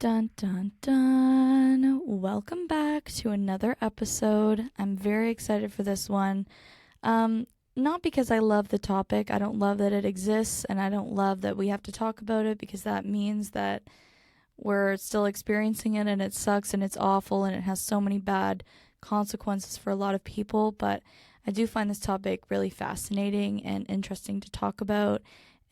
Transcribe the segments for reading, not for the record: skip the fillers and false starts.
Dun dun dun. Welcome back to another episode. I'm very excited for this one. Not because I love the topic. I don't love that it exists, and I don't love that we have to talk about it because that means that we're still experiencing it and it sucks and it's awful and it has so many bad consequences for a lot of people. But I do find this topic really fascinating and interesting to talk about.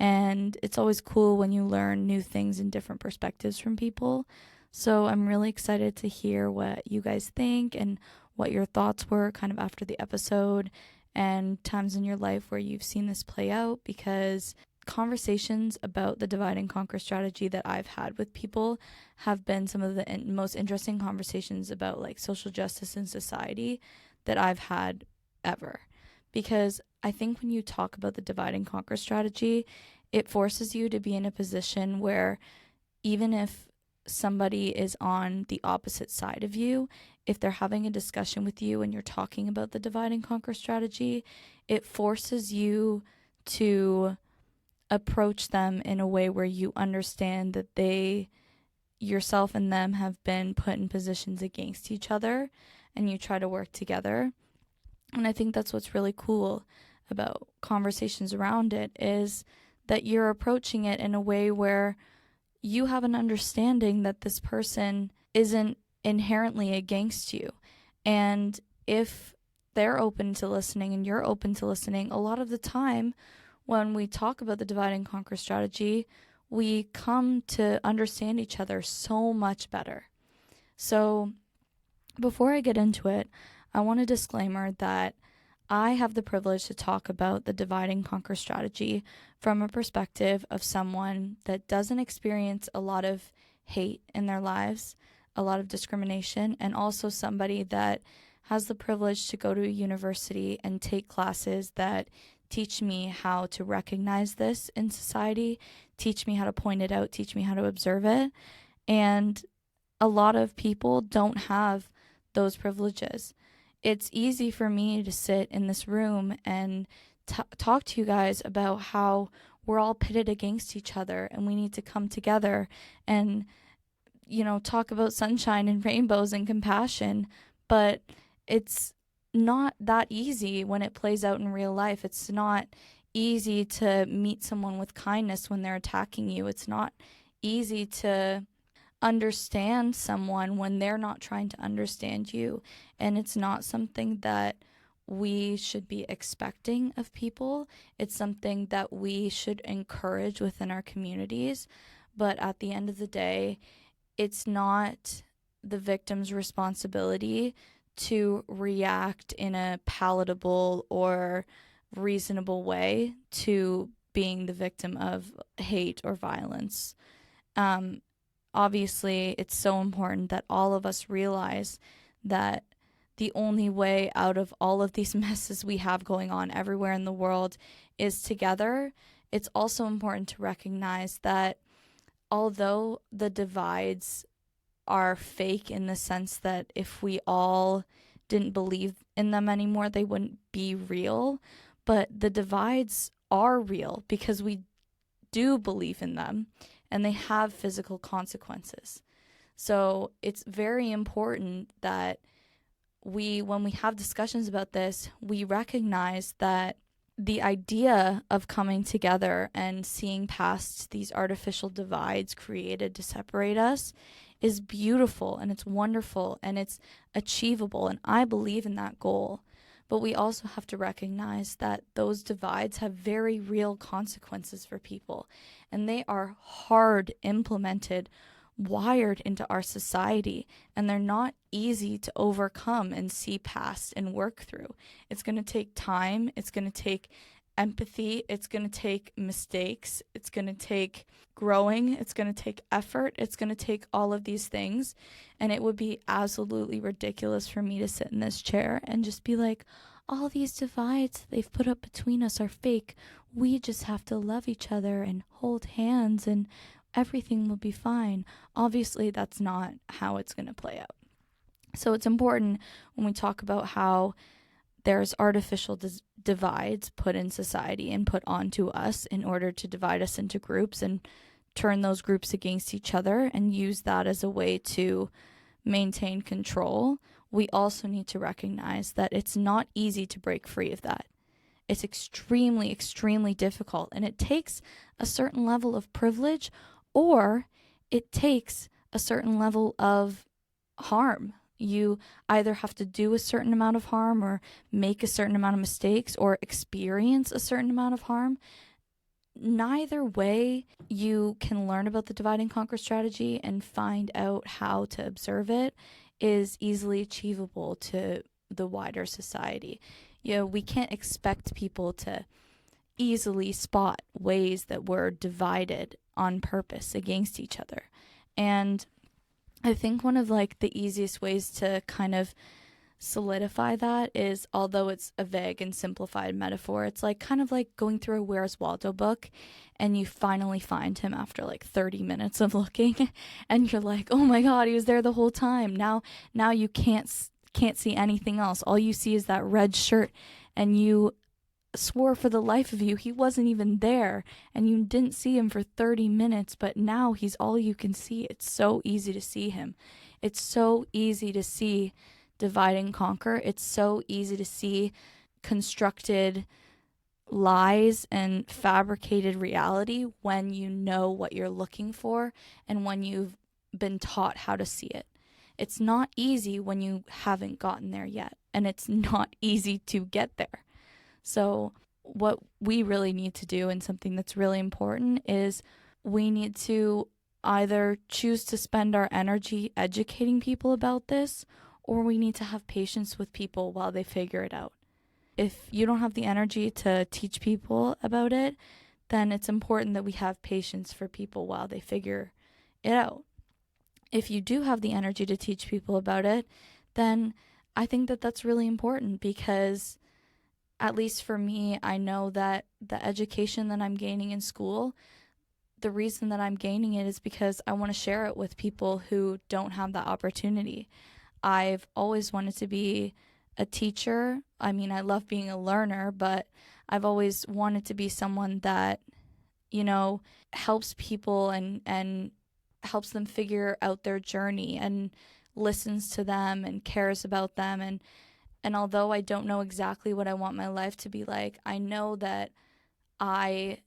And it's always cool when you learn new things and different perspectives from people. So I'm really excited to hear what you guys think and what your thoughts were kind of after the episode and times in your life where you've seen this play out, because conversations about the divide and conquer strategy that I've had with people have been some of the most interesting conversations about like social justice in society that I've had ever. Because I think when you talk about the divide and conquer strategy, it forces you to be in a position where even if somebody is on the opposite side of you, if they're having a discussion with you and you're talking about the divide and conquer strategy, it forces you to approach them in a way where you understand that they, yourself and them, have been put in positions against each other, and you try to work together. And I think that's what's really cool about conversations around it, is that you're approaching it in a way where you have an understanding that this person isn't inherently against you. And if they're open to listening and you're open to listening, a lot of the time when we talk about the divide and conquer strategy, we come to understand each other so much better. So before I get into it, I want a disclaimer that I have the privilege to talk about the divide and conquer strategy from a perspective of someone that doesn't experience a lot of hate in their lives, a lot of discrimination, and also somebody that has the privilege to go to a university and take classes that teach me how to recognize this in society, teach me how to point it out, teach me how to observe it. And a lot of people don't have those privileges. It's easy for me to sit in this room and talk to you guys about how we're all pitted against each other and we need to come together and, talk about sunshine and rainbows and compassion. But it's not that easy when it plays out in real life. It's not easy to meet someone with kindness when they're attacking you. It's not easy to understand someone when they're not trying to understand you. And it's not something that we should be expecting of people. It's something that we should encourage within our communities. But at the end of the day, it's not the victim's responsibility to react in a palatable or reasonable way to being the victim of hate or violence. Obviously, it's so important that all of us realize that the only way out of all of these messes we have going on everywhere in the world is together. It's also important to recognize that although the divides are fake in the sense that if we all didn't believe in them anymore, they wouldn't be real. But the divides are real because we do believe in them and they have physical consequences. So it's very important that when we have discussions about this, we recognize that the idea of coming together and seeing past these artificial divides created to separate us is beautiful and it's wonderful and it's achievable, and I believe in that goal. But we also have to recognize that those divides have very real consequences for people, and they are hard implemented, wired into our society, and they're not easy to overcome and see past and work through. It's going to take time, it's going to take empathy, it's going to take mistakes, it's going to take growing, it's going to take effort, it's going to take all of these things. And it would be absolutely ridiculous for me to sit in this chair and just be like, all these divides they've put up between us are fake. We just have to love each other and hold hands and everything will be fine. Obviously, that's not how it's going to play out. So it's important when we talk about how there's artificial divides put in society and put onto us in order to divide us into groups and turn those groups against each other and use that as a way to maintain control, we also need to recognize that it's not easy to break free of that. It's extremely, extremely difficult, and it takes a certain level of privilege, or it takes a certain level of harm. You either have to do a certain amount of harm or make a certain amount of mistakes or experience a certain amount of harm. Neither way, you can learn about the divide and conquer strategy and find out how to observe it is easily achievable to the wider society. We can't expect people to easily spot ways that we're divided on purpose against each other. And I think one of the easiest ways to kind of solidify that is, although it's a vague and simplified metaphor, it's kind of like going through a Where's Waldo book and you finally find him after 30 minutes of looking and you're like, oh my god, he was there the whole time. Now you can't see anything else. All you see is that red shirt, and you swore for the life of you he wasn't even there, and you didn't see him for 30 minutes, but now he's all you can see. It's so easy to see him. It's so easy to see divide and conquer. It's so easy to see constructed lies and fabricated reality when you know what you're looking for and when you've been taught how to see it. It's not easy when you haven't gotten there yet, and it's not easy to get there. So what we really need to do, and something that's really important, is we need to either choose to spend our energy educating people about this, or we need to have patience with people while they figure it out. If you don't have the energy to teach people about it, then it's important that we have patience for people while they figure it out. If you do have the energy to teach people about it, then I think that that's really important, because at least for me, I know that the education that I'm gaining in school, the reason that I'm gaining it is because I want to share it with people who don't have that opportunity. I've always wanted to be a teacher. I mean, I love being a learner, but I've always wanted to be someone that, helps people and helps them figure out their journey and listens to them and cares about them. And although I don't know exactly what I want my life to be like, I know that I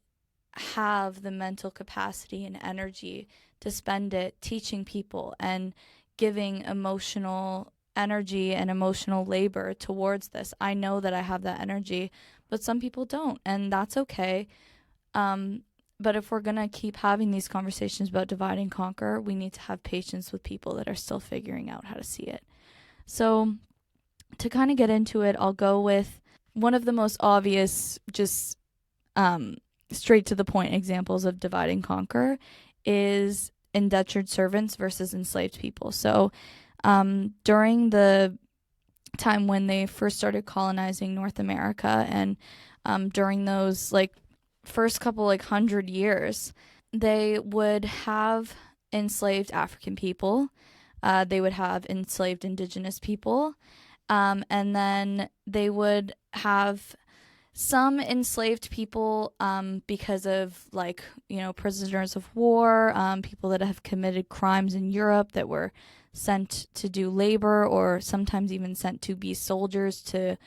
have the mental capacity and energy to spend it teaching people and giving emotional energy and emotional labor towards this. I know that I have that energy, but some people don't, and that's okay. But if we're going to keep having these conversations about divide and conquer, we need to have patience with people that are still figuring out how to see it. So to kind of get into it, I'll go with one of the most obvious, just straight to the point examples of divide and conquer is indentured servants versus enslaved people. So during the time when they first started colonizing North America, and during those first couple 100 years, they would have enslaved African people, they would have enslaved indigenous people, and then they would have some enslaved people because of prisoners of war, people that have committed crimes in Europe that were sent to do labor, or sometimes even sent to be soldiers. To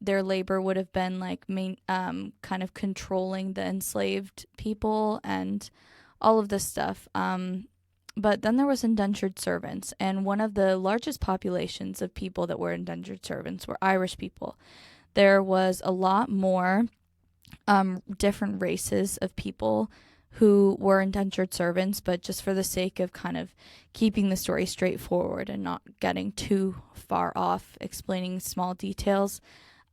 their labor would have been kind of controlling the enslaved people and all of this stuff. But then there was indentured servants, and one of the largest populations of people that were indentured servants were Irish people. There was a lot more different races of people who were indentured servants, but just for the sake of kind of keeping the story straightforward and not getting too far off explaining small details,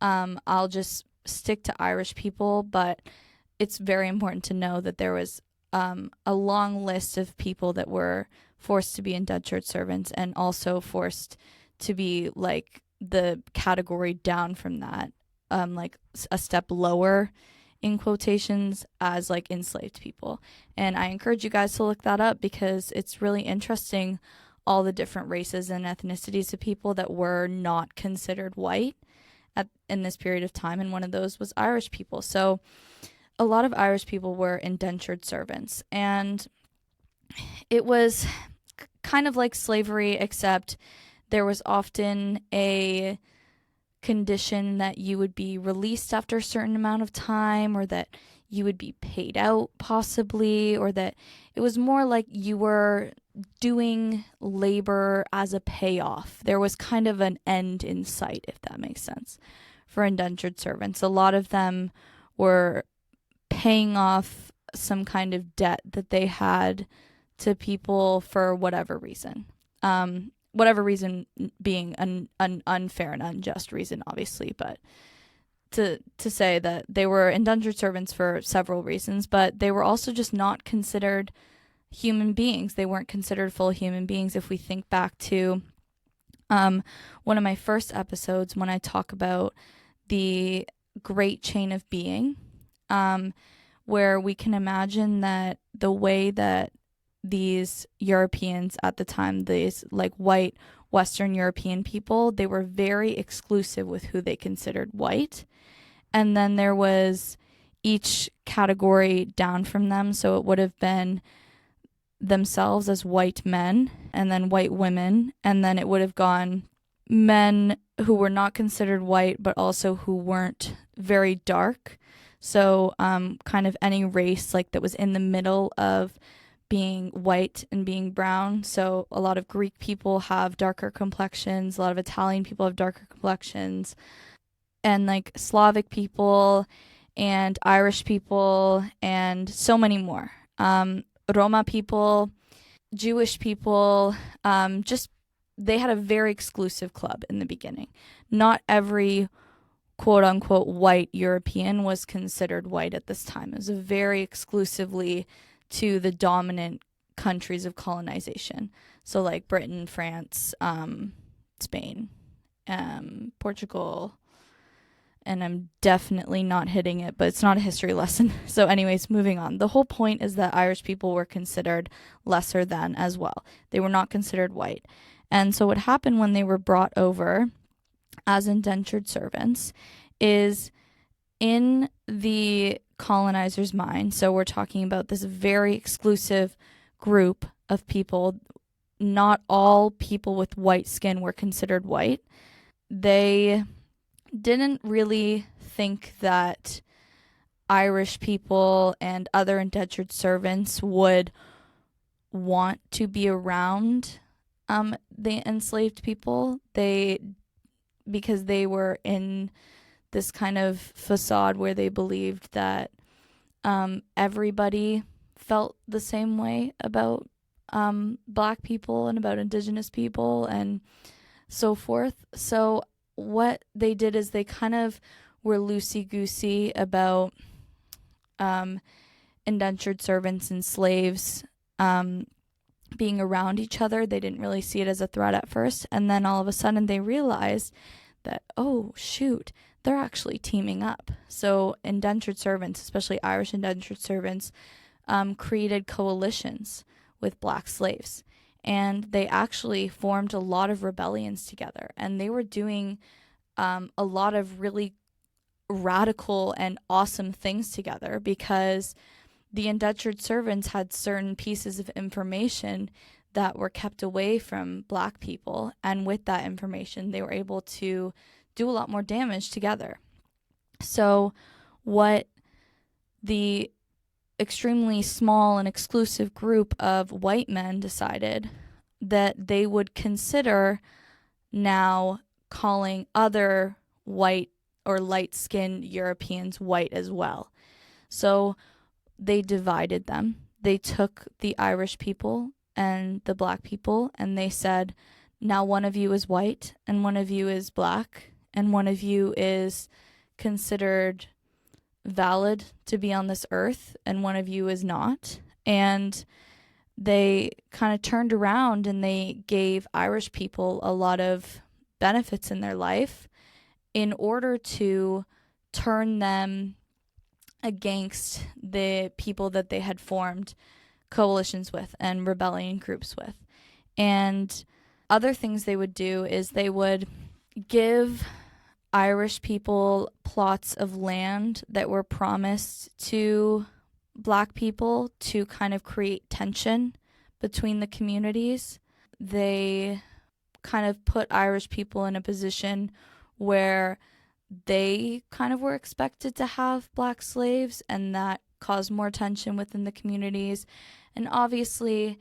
I'll just stick to Irish people. But it's very important to know that there was a long list of people that were forced to be indentured servants, and also forced to be the category down from that, a step lower in quotations, as enslaved people. And I encourage you guys to look that up, because it's really interesting, all the different races and ethnicities of people that were not considered white in this period of time, and one of those was Irish people. So a lot of Irish people were indentured servants, and it was kind of like slavery, except there was often a condition that you would be released after a certain amount of time, or that you would be paid out possibly, or that it was more like you were doing labor as a payoff. There was kind of an end in sight, if that makes sense, for indentured servants. A lot of them were paying off some kind of debt that they had to people for whatever reason. Whatever reason being an unfair and unjust reason, obviously, but to say that they were indentured servants for several reasons, but they were also just not considered human beings. They weren't considered full human beings. If we think back to one of my first episodes when I talk about the great chain of being, where we can imagine that the way that these Europeans at the time, these like white Western European people, they were very exclusive with who they considered white. And then there was each category down from them. So it would have been themselves as white men, and then white women, and then it would have gone men who were not considered white, but also who weren't very dark. So kind of any race like that was in the middle of being white and being brown. So a lot of Greek people have darker complexions, a lot of Italian people have darker complexions, and like Slavic people and Irish people and so many more. Roma people, Jewish people, just they had a very exclusive club in the beginning. Not every quote unquote white European was considered white at this time. It was very exclusively to the dominant countries of colonization. So like Britain, France, Spain, Portugal, and I'm definitely not hitting it, but it's not a history lesson. So anyways, moving on. The whole point is that Irish people were considered lesser than as well. They were not considered white. And so what happened when they were brought over as indentured servants is in the colonizer's mind. So we're talking about this very exclusive group of people. Not all people with white skin were considered white. They didn't really think that Irish people and other indentured servants would want to be around the enslaved people. Because they were in this kind of facade where they believed that everybody felt the same way about Black people and about Indigenous people and so forth. So what they did is they kind of were loosey-goosey about indentured servants and slaves being around each other. They didn't really see it as a threat at first. And then all of a sudden they realized that, oh, shoot, they're actually teaming up. So indentured servants, especially Irish indentured servants, created coalitions with Black slaves. And they actually formed a lot of rebellions together. And they were doing a lot of really radical and awesome things together, because the indentured servants had certain pieces of information that were kept away from Black people, and with that information they were able to do a lot more damage together. So what the extremely small and exclusive group of white men decided that they would consider now calling other white or light-skinned Europeans white as well. So they divided them. They took the Irish people and the Black people, and they said, now one of you is white and one of you is Black and one of you is considered valid to be on this earth and one of you is not. And they kind of turned around and they gave Irish people a lot of benefits in their life in order to turn them against the people that they had formed coalitions with and rebellion groups with. And other things they would do is they would give Irish people plots of land that were promised to Black people to kind of create tension between the communities. They kind of put Irish people in a position where they kind of were expected to have Black slaves, and that caused more tension within the communities. And obviously,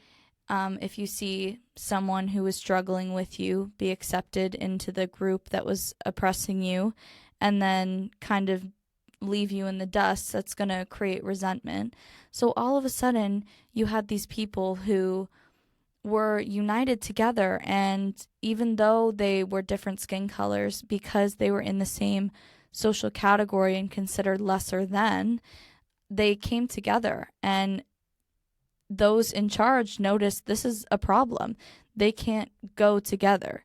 if you see someone who is struggling with you be accepted into the group that was oppressing you and then kind of leave you in the dust, that's going to create resentment. So all of a sudden, you had these people who were united together, and even though they were different skin colors, because they were in the same social category and considered lesser than, they came together, and those in charge noticed this is a problem. They can't go together.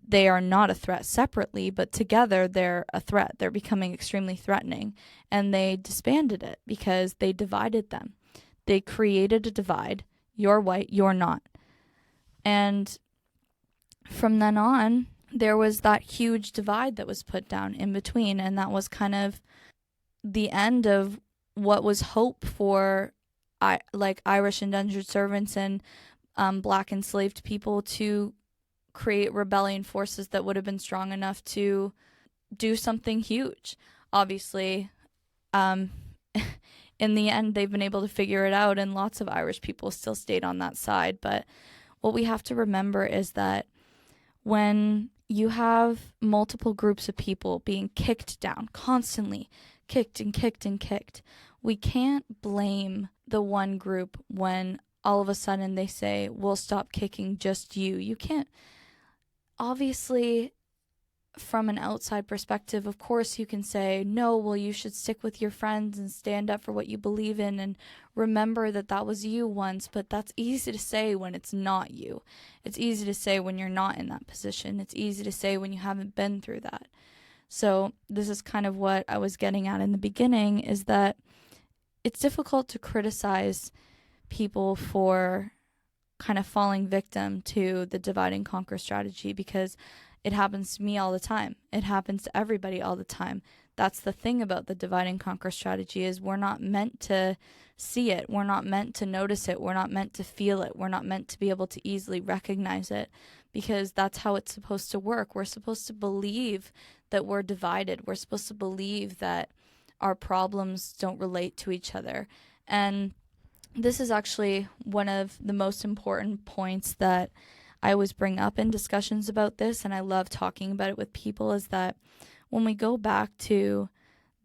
They are not a threat separately, but together they're a threat. They're becoming extremely threatening. And they disbanded it because they divided them. They created a divide. You're white, you're not. And from then on, there was that huge divide that was put down in between. And that was kind of the end of what was hope for Irish indentured servants and Black enslaved people to create rebellion forces that would have been strong enough to do something huge. Obviously, in the end, they've been able to figure it out, and lots of Irish people still stayed on that side. But what we have to remember is that when you have multiple groups of people being kicked down, constantly kicked and kicked and kicked, we can't blame the one group when all of a sudden they say, we'll stop kicking just you. You can't. Obviously, from an outside perspective, of course you can say, no, well, you should stick with your friends and stand up for what you believe in and remember that that was you once. But that's easy to say when it's not you. It's easy to say when you're not in that position. It's easy to say when you haven't been through that. So this is kind of what I was getting at in the beginning, is that it's difficult to criticize people for kind of falling victim to the divide and conquer strategy, because it happens to me all the time. It happens to everybody all the time. That's the thing about the divide and conquer strategy, is we're not meant to see it. We're not meant to notice it. We're not meant to feel it. We're not meant to be able to easily recognize it, because that's how it's supposed to work. We're supposed to believe that we're divided. We're supposed to believe that our problems don't relate to each other. And this is actually one of the most important points that I always bring up in discussions about this, and I love talking about it with people, is that when we go back to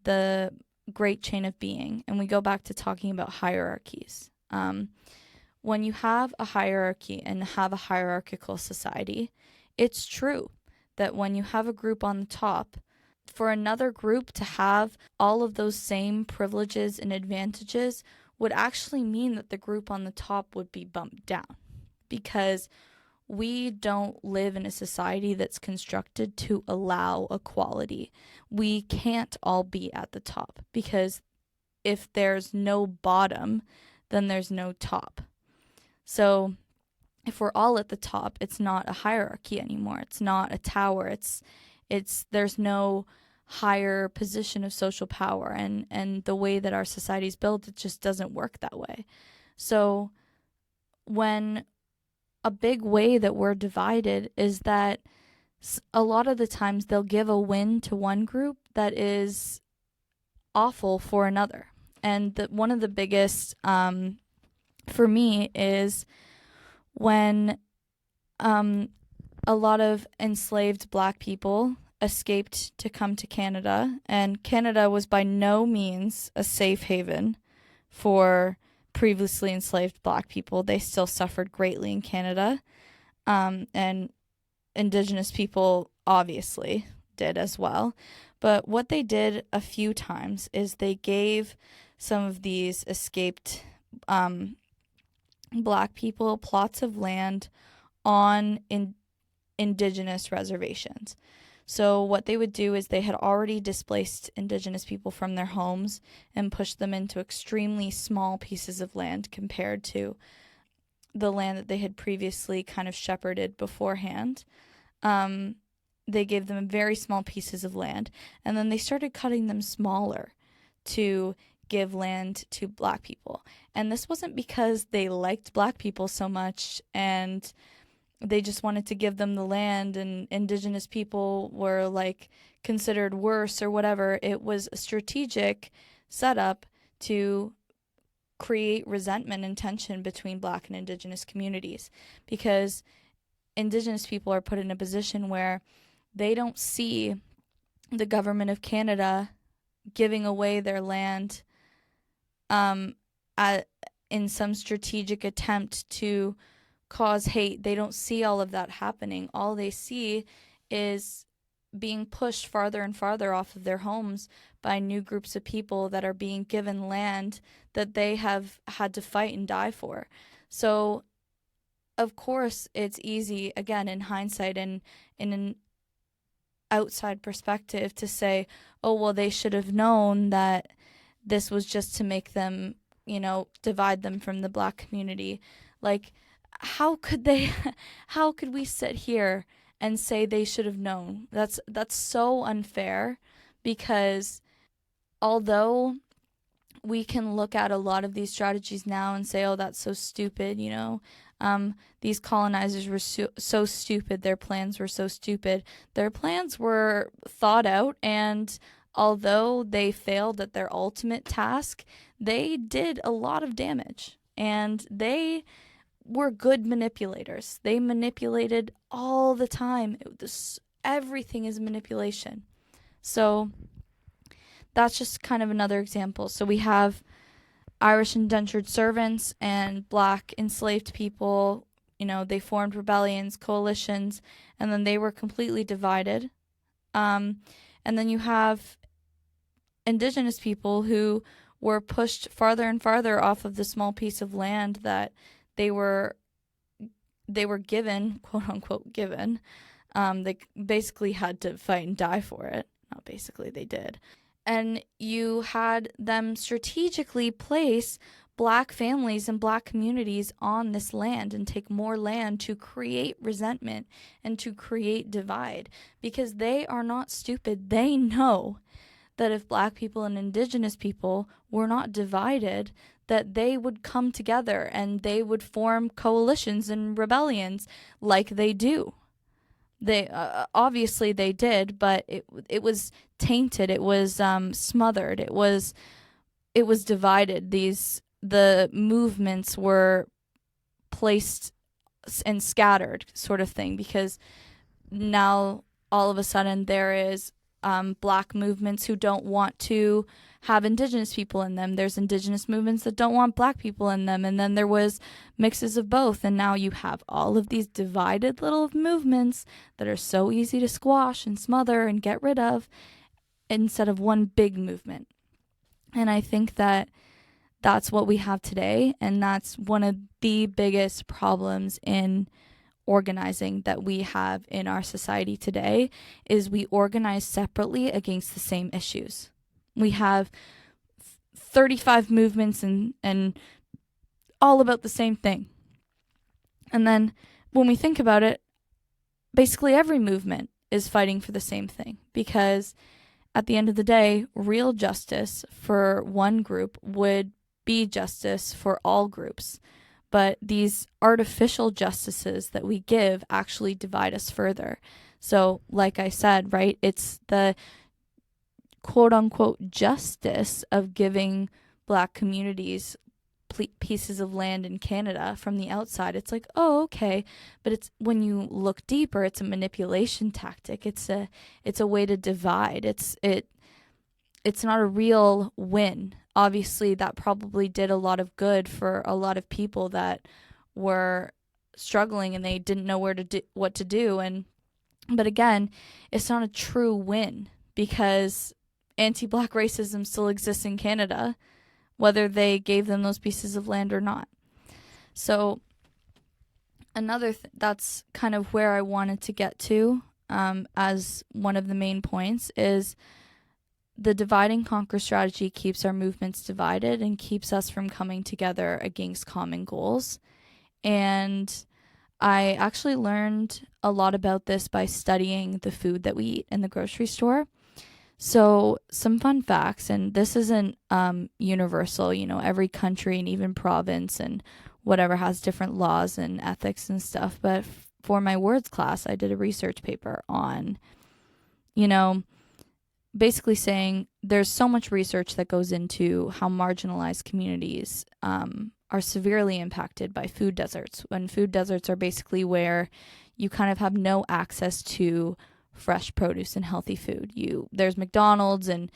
the great chain of being and we go back to talking about hierarchies, when you have a hierarchy and have a hierarchical society, it's true that when you have a group on the top, for another group to have all of those same privileges and advantages would actually mean that the group on the top would be bumped down, because we don't live in a society that's constructed to allow equality. We can't all be at the top, because if there's no bottom, then there's no top. So if we're all at the top, it's not a hierarchy anymore. It's not a tower. It's there's no higher position of social power, and the way that our society is built, it just doesn't work that way. So when a big way that we're divided is that a lot of the times they'll give a win to one group that is awful for another. And one of the biggest for me is when a lot of enslaved Black people escaped to come to Canada, and Canada was by no means a safe haven for previously enslaved Black people. They still suffered greatly in Canada, and Indigenous people obviously did as well. But what they did a few times is they gave some of these escaped Black people plots of land on Indigenous reservations. So what they would do is they had already displaced Indigenous people from their homes and pushed them into extremely small pieces of land compared to the land that they had previously kind of shepherded beforehand. they gave them very small pieces of land, and then they started cutting them smaller to give land to Black people. And this wasn't because they liked Black people so much and they just wanted to give them the land and Indigenous people were like considered worse or whatever. It was a strategic setup to create resentment and tension between Black and Indigenous communities, because Indigenous people are put in a position where they don't see the government of Canada giving away their land in some strategic attempt to cause hate. They don't see all of that happening. All they see is being pushed farther and farther off of their homes by new groups of people that are being given land that they have had to fight and die for. So, of course, it's easy, again, in hindsight and in an outside perspective to say, oh, well, they should have known that this was just to make them, divide them from the Black community. Like, how could we sit here and say they should have known? That's so unfair, because although we can look at a lot of these strategies now and say, oh, that's so stupid, these colonizers were so stupid, their plans were so stupid. Their plans were thought out, and although they failed at their ultimate task, they did a lot of damage, and they were good manipulators. They manipulated all the time. Everything is manipulation. So that's just kind of another example. So we have Irish indentured servants and Black enslaved people. They formed rebellions, coalitions, and then they were completely divided. And then you have Indigenous people who were pushed farther and farther off of the small piece of land that they were given, quote unquote given. They basically had to fight and die for it. Not basically, they did. And you had them strategically place Black families and Black communities on this land and take more land to create resentment and to create divide, because they are not stupid. They know that if Black people and Indigenous people were not divided, that they would come together and they would form coalitions and rebellions like they do. They obviously they did, but it was tainted. It was smothered. It was divided. The movements were placed and scattered, sort of thing, because now all of a sudden there is Black movements who don't want to have Indigenous people in them. There's Indigenous movements that don't want Black people in them. And then there was mixes of both. And now you have all of these divided little movements that are so easy to squash and smother and get rid of instead of one big movement. And I think that that's what we have today. And that's one of the biggest problems in organizing that we have in our society today, is we organize separately against the same issues. We have 35 movements and all about the same thing. And then when we think about it, basically every movement is fighting for the same thing, because at the end of the day, real justice for one group would be justice for all groups. But these artificial justices that we give actually divide us further. So, like I said, right, it's the quote-unquote justice of giving Black communities pieces of land in Canada from the outside. It's like, oh, okay, but it's when you look deeper, it's a manipulation tactic. It's a way to divide. It's not a real win. Obviously, that probably did a lot of good for a lot of people that were struggling and they didn't know what to do. But again, it's not a true win, because anti-Black racism still exists in Canada, whether they gave them those pieces of land or not. So that's kind of where I wanted to get to as one of the main points, is the divide and conquer strategy keeps our movements divided and keeps us from coming together against common goals. And I actually learned a lot about this by studying the food that we eat in the grocery store. So, some fun facts, and this isn't universal, every country and even province and whatever has different laws and ethics and stuff. But for my words class, I did a research paper on, you know, basically saying there's so much research that goes into how marginalized communities are severely impacted by food deserts. When food deserts are basically where you kind of have no access to fresh produce and healthy food. There's McDonald's and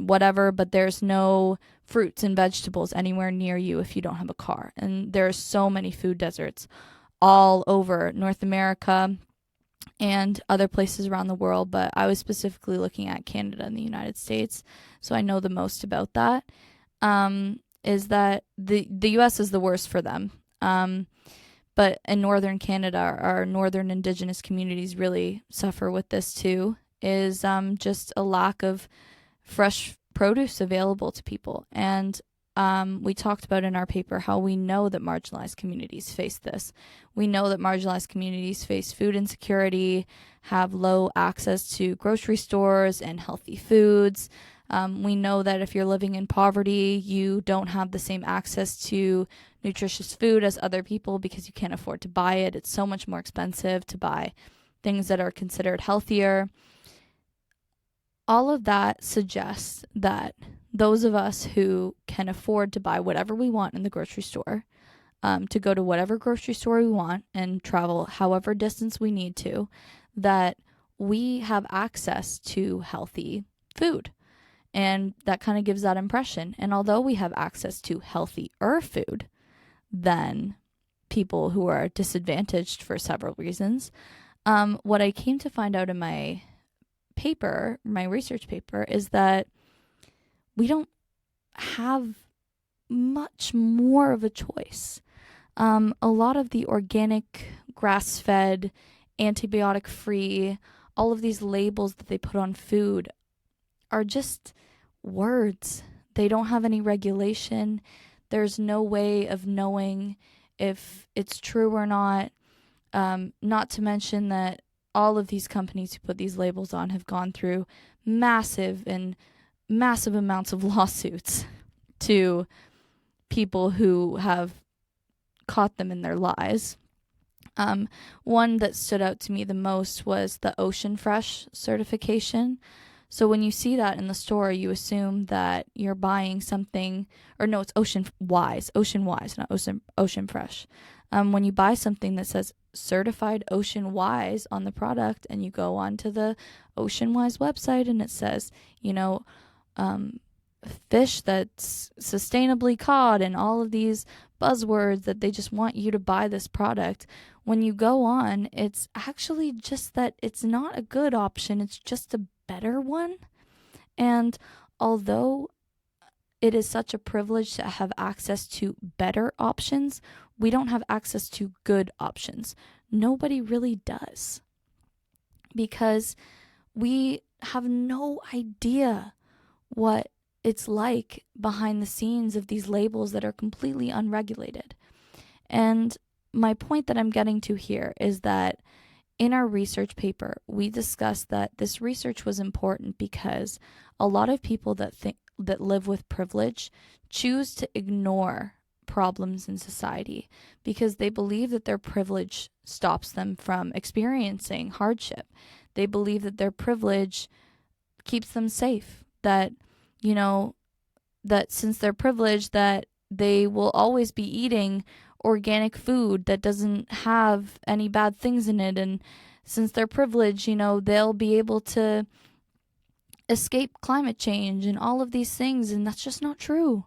whatever, but there's no fruits and vegetables anywhere near you if you don't have a car. And there's so many food deserts all over North America and other places around the world, but I was specifically looking at Canada and the United States, so I know the most about that. Is that the US is the worst for them. But in northern Canada, our northern Indigenous communities really suffer with this too, is just a lack of fresh produce available to people. And we talked about in our paper how we know that marginalized communities face this. We know that marginalized communities face food insecurity, have low access to grocery stores and healthy foods. We know that if you're living in poverty, you don't have the same access to nutritious food as other people because you can't afford to buy it. It's so much more expensive to buy things that are considered healthier. All of that suggests that those of us who can afford to buy whatever we want in the grocery store, to go to whatever grocery store we want and travel however distance we need to, that we have access to healthy food. And that kind of gives that impression. And although we have access to healthier food than people who are disadvantaged for several reasons, what I came to find out in my research paper, is that we don't have much more of a choice. A lot of the organic, grass-fed, antibiotic-free, all of these labels that they put on food are just words. They don't have any regulation. There's no way of knowing if it's true or not. Not to mention that all of these companies who put these labels on have gone through massive amounts of lawsuits to people who have caught them in their lies. One that stood out to me the most was the Ocean Fresh certification. So when you see that in the store, you assume that you're buying something, or no, it's Ocean Wise, not Ocean Fresh. When you buy something that says certified Ocean Wise on the product, and you go onto the Ocean Wise website and it says, fish that's sustainably caught and all of these buzzwords that they just want you to buy this product. When you go on, it's actually just that it's not a good option. It's just a better one. And although it is such a privilege to have access to better options, we don't have access to good options. Nobody really does. Because we have no idea what it's like behind the scenes of these labels that are completely unregulated. And my point that I'm getting to here is that in our research paper, we discussed that this research was important because a lot of people that live with privilege choose to ignore problems in society because they believe that their privilege stops them from experiencing hardship. They believe that their privilege keeps them safe, that since they're privileged, that they will always be eating organic food that doesn't have any bad things in it. And since they're privileged, they'll be able to escape climate change and all of these things. And that's just not true.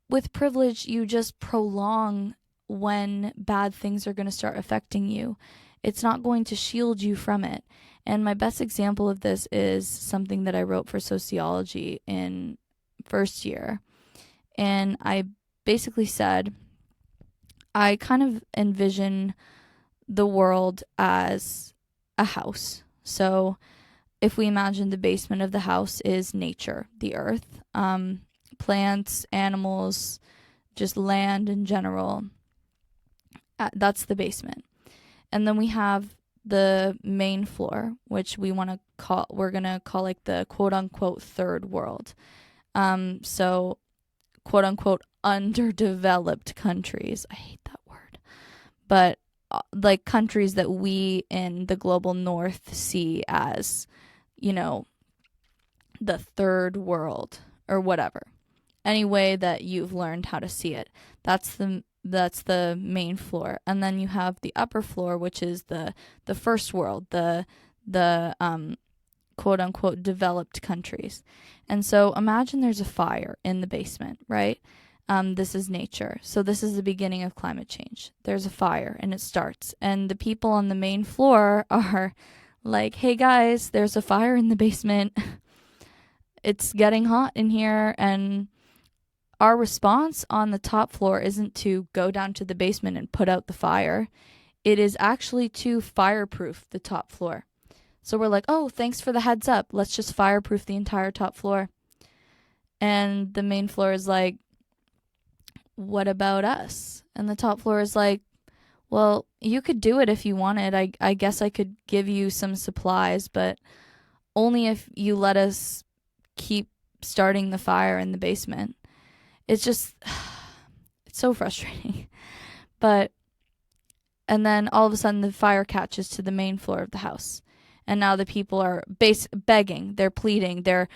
With privilege, you just prolong when bad things are going to start affecting you. It's not going to shield you from it. And my best example of this is something that I wrote for sociology in first year. And I basically said, I kind of envision the world as a house. So if we imagine the basement of the house is nature, the earth, plants, animals, just land in general, that's the basement. And then we have the main floor, which we're going to call like the quote unquote third world. So quote unquote underdeveloped countries. I hate that word. But like countries that we in the global north see as, the third world or whatever. Any way that you've learned how to see it. That's the main floor. And then you have the upper floor, which is the first world, the quote unquote developed countries. And so imagine there's a fire in the basement, right? This is nature. So this is the beginning of climate change. There's a fire and it starts. And the people on the main floor are like, hey guys, there's a fire in the basement. It's getting hot in here. And our response on the top floor isn't to go down to the basement and put out the fire. It is actually to fireproof the top floor. So we're like, oh, thanks for the heads up. Let's just fireproof the entire top floor. And the main floor is like, what about us? And the top floor is like, well, you could do it if you wanted. I guess I could give you some supplies, but only if you let us keep starting the fire in the basement. It's just, it's so frustrating. And then all of a sudden the fire catches to the main floor of the house. And now the people are begging, they're pleading, they're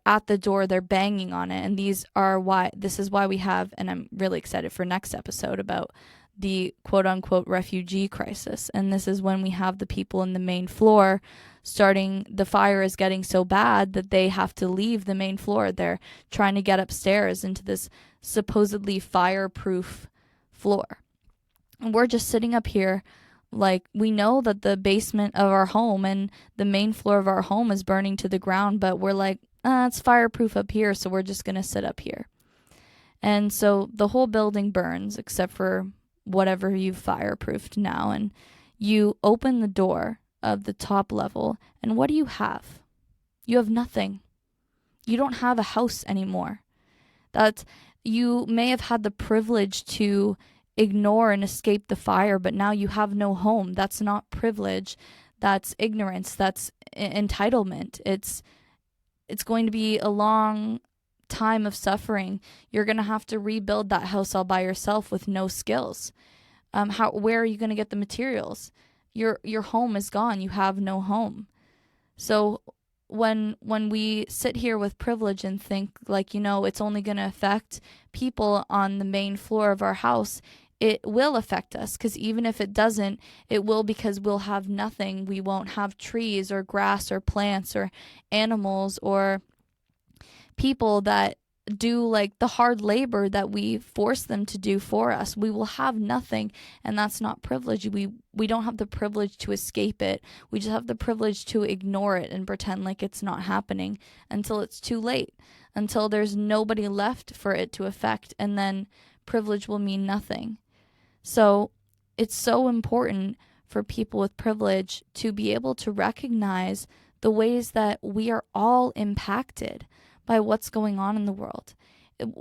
at the door, they're banging on it. And this is why we have, and I'm really excited for next episode about the quote unquote refugee crisis. And this is when we have the people in the main floor the fire is getting so bad that they have to leave the main floor. They're trying to get upstairs into this supposedly fireproof floor. And we're just sitting up here like, we know that the basement of our home and the main floor of our home is burning to the ground, but we're like, it's fireproof up here, so we're just going to sit up here. And so the whole building burns except for whatever you've fireproofed now. And you open the door of the top level, and what do you have? You have nothing. You don't have a house anymore. You may have had the privilege to ignore and escape the fire, but now you have no home. That's not privilege. That's ignorance. That's entitlement. It's going to be a long time of suffering. You're going to have to rebuild that house all by yourself with no skills. Where are you going to get the materials? Your home is gone. You have no home. So when we sit here with privilege and think like, it's only going to affect people on the main floor of our house, it will affect us, because even if it doesn't, it will, because we'll have nothing. We won't have trees or grass or plants or animals or people that do like the hard labor that we force them to do for us. We will have nothing, and that's not privilege. We don't have the privilege to escape it. We just have the privilege to ignore it and pretend like it's not happening until it's too late, until there's nobody left for it to affect, and then privilege will mean nothing. So it's so important for people with privilege to be able to recognize the ways that we are all impacted by what's going on in the world.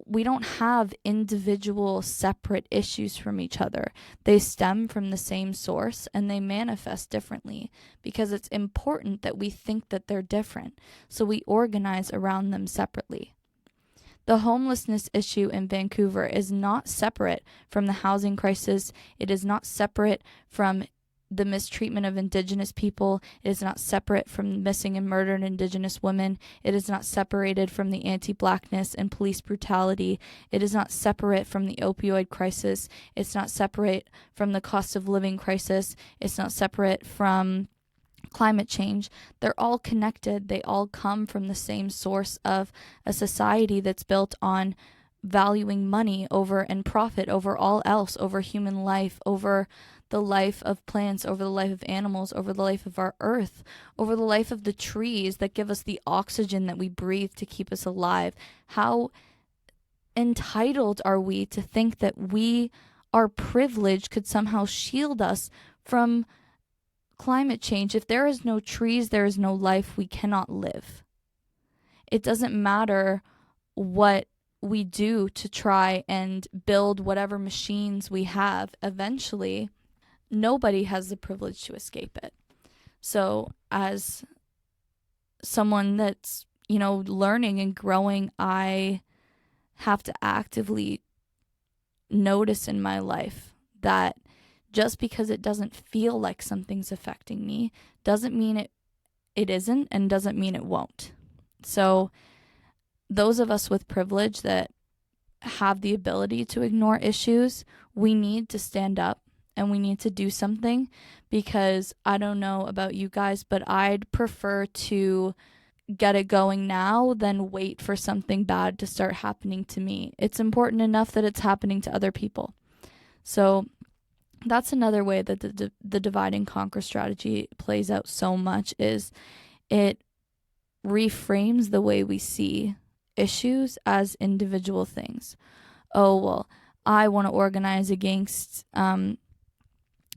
We don't have individual separate issues from each other. They stem from the same source and they manifest differently, because it's important that we think that they're different, so we organize around them separately. The homelessness issue in Vancouver is not separate from the housing crisis. It is not separate from the mistreatment of Indigenous people. It is not separate from missing and murdered Indigenous women. It is not separated from the anti-Blackness and police brutality. It is not separate from the opioid crisis. It's not separate from the cost of living crisis. It's not separate from climate change. They're all connected. They all come from the same source of a society that's built on valuing money over and profit over all else, over human life, over the life of plants, over the life of animals, over the life of our earth, over the life of the trees that give us the oxygen that we breathe to keep us alive. How entitled are we to think that our privilege could somehow shield us from climate change? If there is no trees, there is no life. We cannot live. It doesn't matter what we do to try and build whatever machines we have. Eventually, nobody has the privilege to escape it. So as someone that's, learning and growing, I have to actively notice in my life that just because it doesn't feel like something's affecting me doesn't mean it isn't, and doesn't mean it won't. So those of us with privilege that have the ability to ignore issues, we need to stand up and we need to do something, because I don't know about you guys, but I'd prefer to get it going now than wait for something bad to start happening to me. It's important enough that it's happening to other people. So that's another way that the divide and conquer strategy plays out so much, is it reframes the way we see issues as individual things. Oh, well, I want to organize against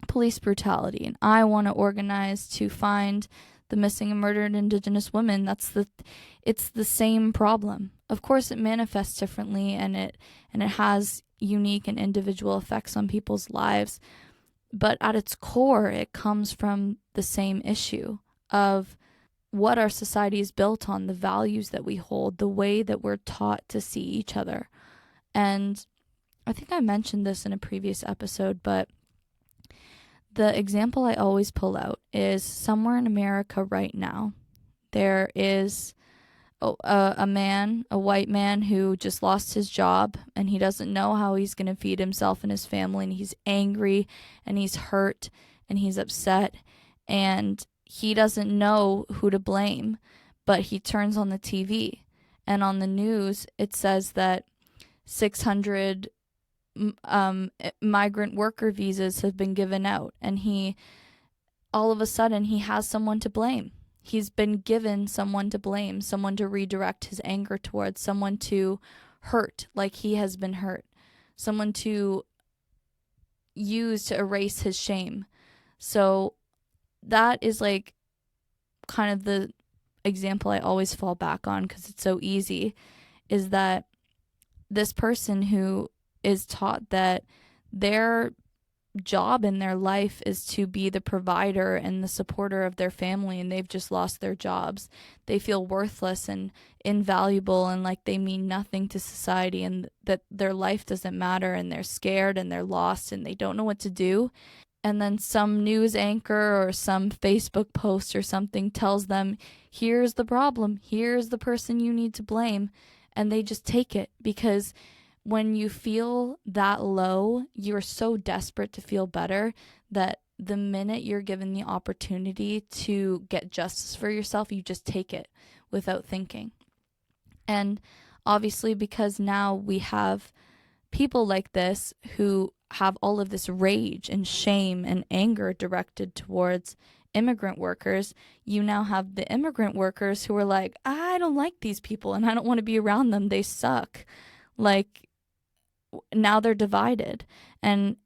police brutality, and I want to organize to find the missing and murdered Indigenous women. It's the same problem. Of course, it manifests differently, and it has unique and individual effects on people's lives. But at its core, it comes from the same issue of what our society is built on, the values that we hold, the way that we're taught to see each other. And I think I mentioned this in a previous episode, but the example I always pull out is somewhere in America right now, there is a white man who just lost his job, and he doesn't know how he's going to feed himself and his family, and he's angry and he's hurt and he's upset, and he doesn't know who to blame, but he turns on the TV, and on the news it says that 600 migrant worker visas have been given out, and all of a sudden he has someone to blame. He's been given someone to blame, someone to redirect his anger towards, someone to hurt like he has been hurt, someone to use to erase his shame. So that is like kind of the example I always fall back on, because it's so easy, is that this person who is taught that their job in their life is to be the provider and the supporter of their family, and they've just lost their jobs. They feel worthless and invaluable, and like they mean nothing to society, and that their life doesn't matter, and they're scared and they're lost and they don't know what to do. And then some news anchor or some Facebook post or something tells them, here's the problem, here's the person you need to blame, and they just take it, because when you feel that low, you're so desperate to feel better that the minute you're given the opportunity to get justice for yourself, you just take it without thinking. And obviously, because now we have people like this who have all of this rage and shame and anger directed towards immigrant workers, you now have the immigrant workers who are like, I don't like these people and I don't want to be around them. They suck. Like, now they're divided, and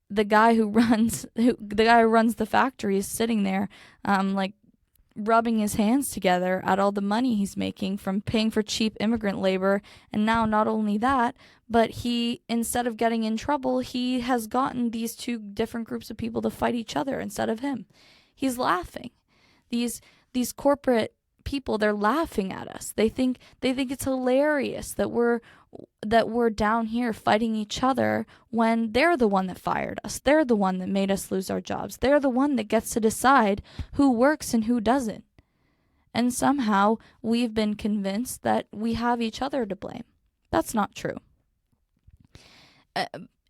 the guy who runs the factory is sitting there like rubbing his hands together at all the money he's making from paying for cheap immigrant labor. And now not only that, but he, instead of getting in trouble, he has gotten these two different groups of people to fight each other instead of him. He's laughing. These corporate people, they're laughing at us. They think it's hilarious that we're down here fighting each other when they're the one that fired us. They're the one that made us lose our jobs. They're the one that gets to decide who works and who doesn't. And somehow we've been convinced that we have each other to blame. That's not true.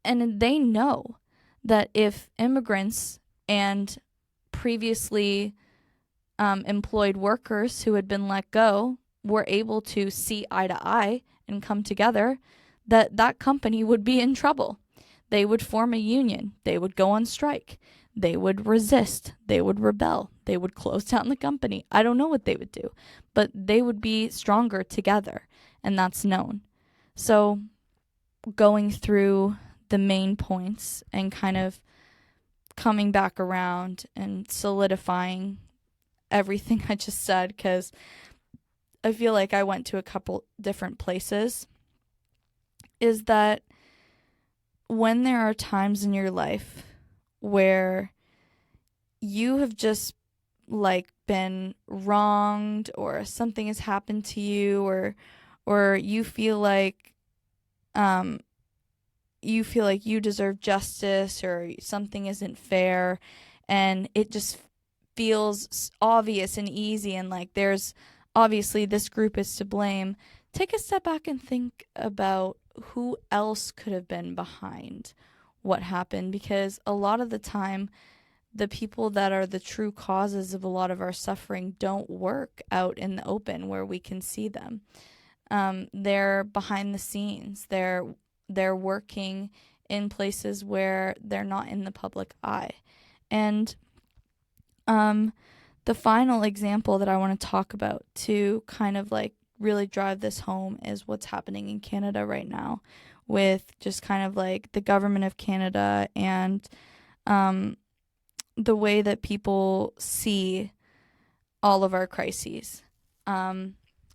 And they know that if immigrants and previously employed workers who had been let go were able to see eye to eye and come together, that company would be in trouble. They would form a union. They would go on strike. They would resist. They would rebel. They would close down the company. I don't know what they would do, but they would be stronger together, and that's known. So going through the main points and kind of coming back around and solidifying everything I just said, because I feel like I went to a couple different places, is that when there are times in your life where you have just like been wronged, or something has happened to you, or um you feel like you deserve justice, or something isn't fair, and it just feels obvious and easy, and like there's obviously this group is to blame. Take a step back and think about who else could have been behind what happened, because a lot of the time the people that are the true causes of a lot of our suffering don't work out in the open where we can see them. They're behind the scenes. They're working in places where they're not in the public eye. And the final example that I want to talk about to kind of like really drive this home is what's happening in Canada right now, with just kind of like the government of Canada and the way that people see all of our crises.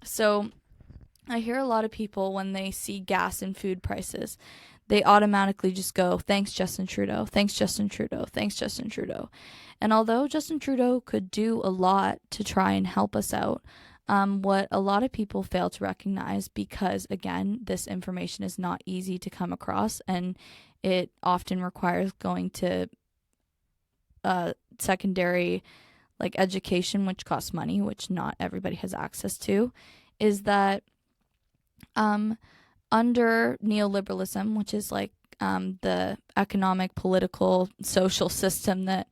So I hear a lot of people, when they see gas and food prices, they automatically just go, thanks, Justin Trudeau, thanks, Justin Trudeau, thanks, Justin Trudeau. And although Justin Trudeau could do a lot to try and help us out, what a lot of people fail to recognize, because again, this information is not easy to come across, and it often requires going to secondary like education, which costs money, which not everybody has access to, is that under neoliberalism, which is like the economic, political, social system that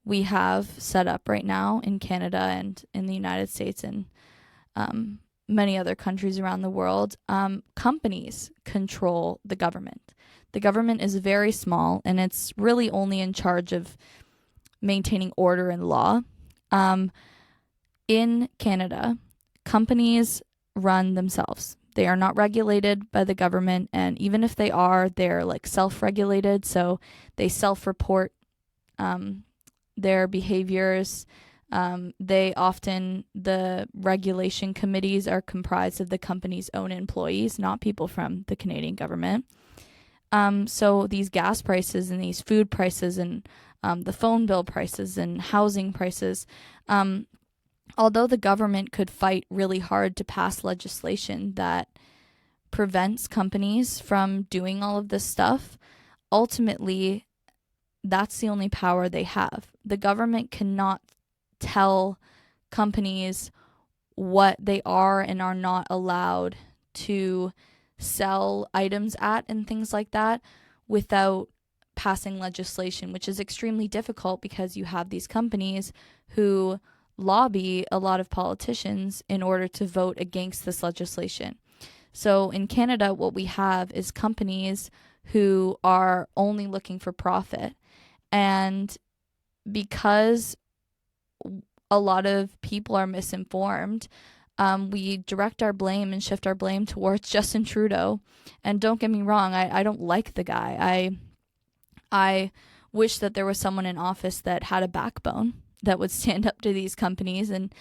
we have set up right now in Canada and in the United States and many other countries around the world, companies control the government. The government is very small, and it's really only in charge of maintaining order and law. In Canada, companies run themselves. They are not regulated by the government, and even if they are, they're like self-regulated, so they self-report their behaviors. The regulation committees are comprised of the company's own employees, not people from the Canadian government. So these gas prices and these food prices and the phone bill prices and housing prices, although the government could fight really hard to pass legislation that prevents companies from doing all of this stuff, ultimately, that's the only power they have. The government cannot tell companies what they are and are not allowed to sell items at and things like that without passing legislation, which is extremely difficult because you have these companies who lobby a lot of politicians in order to vote against this legislation. So in Canada, what we have is companies who are only looking for profit. And because a lot of people are misinformed, we direct our blame and shift our blame towards Justin Trudeau. And don't get me wrong, I don't like the guy. I wish that there was someone in office that had a backbone, that would stand up to these companies and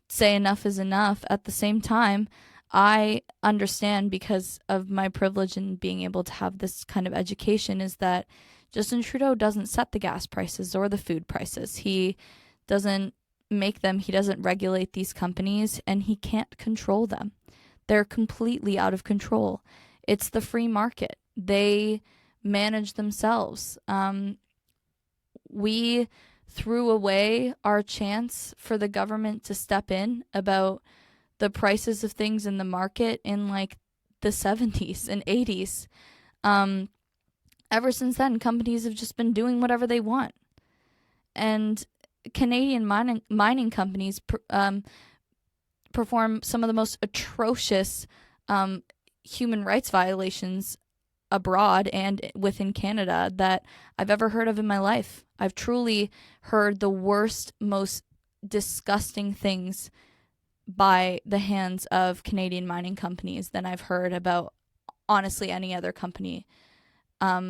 say enough is enough. At the same time, I understand, because of my privilege in being able to have this kind of education, is that Justin Trudeau doesn't set the gas prices or the food prices. He doesn't make them. He doesn't regulate these companies, and he can't control them. They're completely out of control. It's the free market. They manage themselves. We threw away our chance for the government to step in about the prices of things in the market in like the 70s and 80s. Ever since then, companies have just been doing whatever they want. And Canadian mining companies perform some of the most atrocious human rights violations abroad and within Canada that I've ever heard of in my life. I've truly heard the worst, most disgusting things by the hands of Canadian mining companies than I've heard about, honestly, any other company.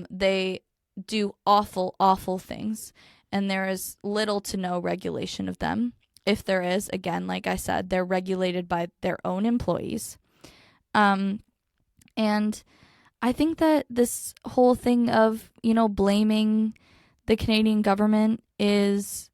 They do awful, awful things, and there is little to no regulation of them. If there is, again, like I said, they're regulated by their own employees. And I think that this whole thing of, blaming the Canadian government is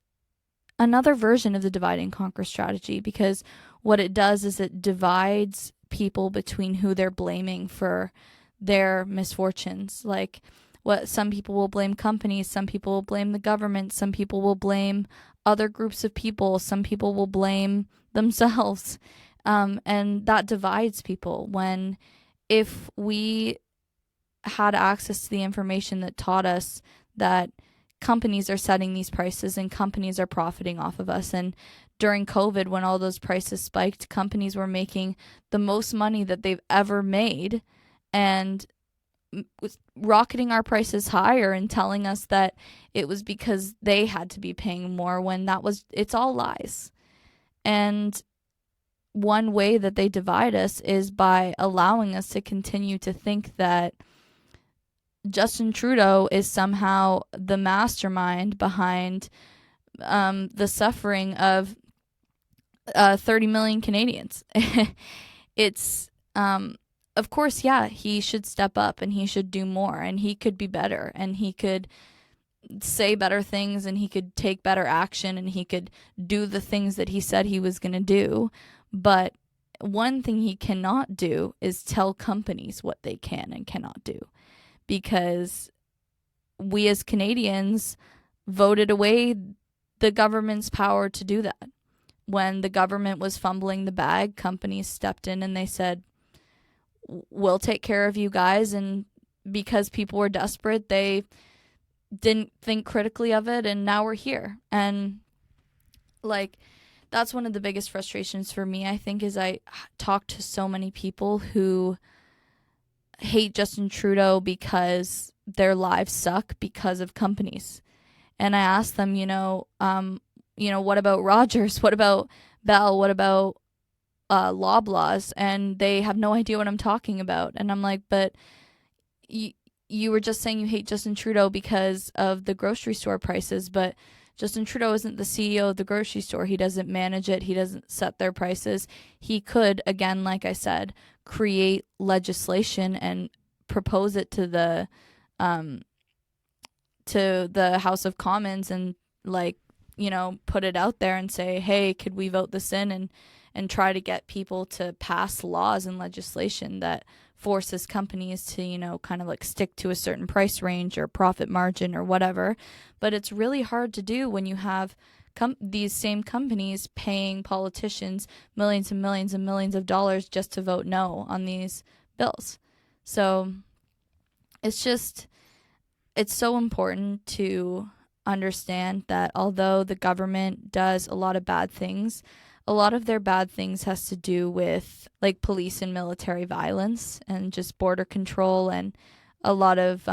another version of the divide and conquer strategy, because what it does is it divides people between who they're blaming for their misfortunes. Like, what some people will blame companies, some people will blame the government, some people will blame other groups of people, some people will blame themselves. And that divides people. When if we had access to the information that taught us that companies are setting these prices and companies are profiting off of us. And during COVID, when all those prices spiked, companies were making the most money that they've ever made and was rocketing our prices higher and telling us that it was because they had to be paying more, when it's all lies. And one way that they divide us is by allowing us to continue to think that Justin Trudeau is somehow the mastermind behind the suffering of 30 million Canadians. It's, of course, yeah, he should step up and he should do more and he could be better and he could say better things and he could take better action and he could do the things that he said he was going to do. But one thing he cannot do is tell companies what they can and cannot do, because we as Canadians voted away the government's power to do that. When the government was fumbling the bag, companies stepped in and they said, we'll take care of you guys. And because people were desperate, they didn't think critically of it, and now we're here. And like, that's one of the biggest frustrations for me, I think, is I talk to so many people who hate Justin Trudeau because their lives suck because of companies. And I ask them, what about Rogers? What about Bell? What about Loblaws? And they have no idea what I'm talking about. And I'm like, but you were just saying you hate Justin Trudeau because of the grocery store prices, but Justin Trudeau isn't the CEO of the grocery store. He doesn't manage it. He doesn't set their prices. He could, again, like I said, create legislation and propose it to the House of Commons and put it out there and say, hey, could we vote this in, and try to get people to pass laws and legislation that forces companies to, kind of like stick to a certain price range or profit margin or whatever. But it's really hard to do when you have these same companies paying politicians millions and millions and millions of dollars just to vote no on these bills. So it's so important to understand that although the government does a lot of bad things, a lot of their bad things has to do with like police and military violence and just border control and a lot of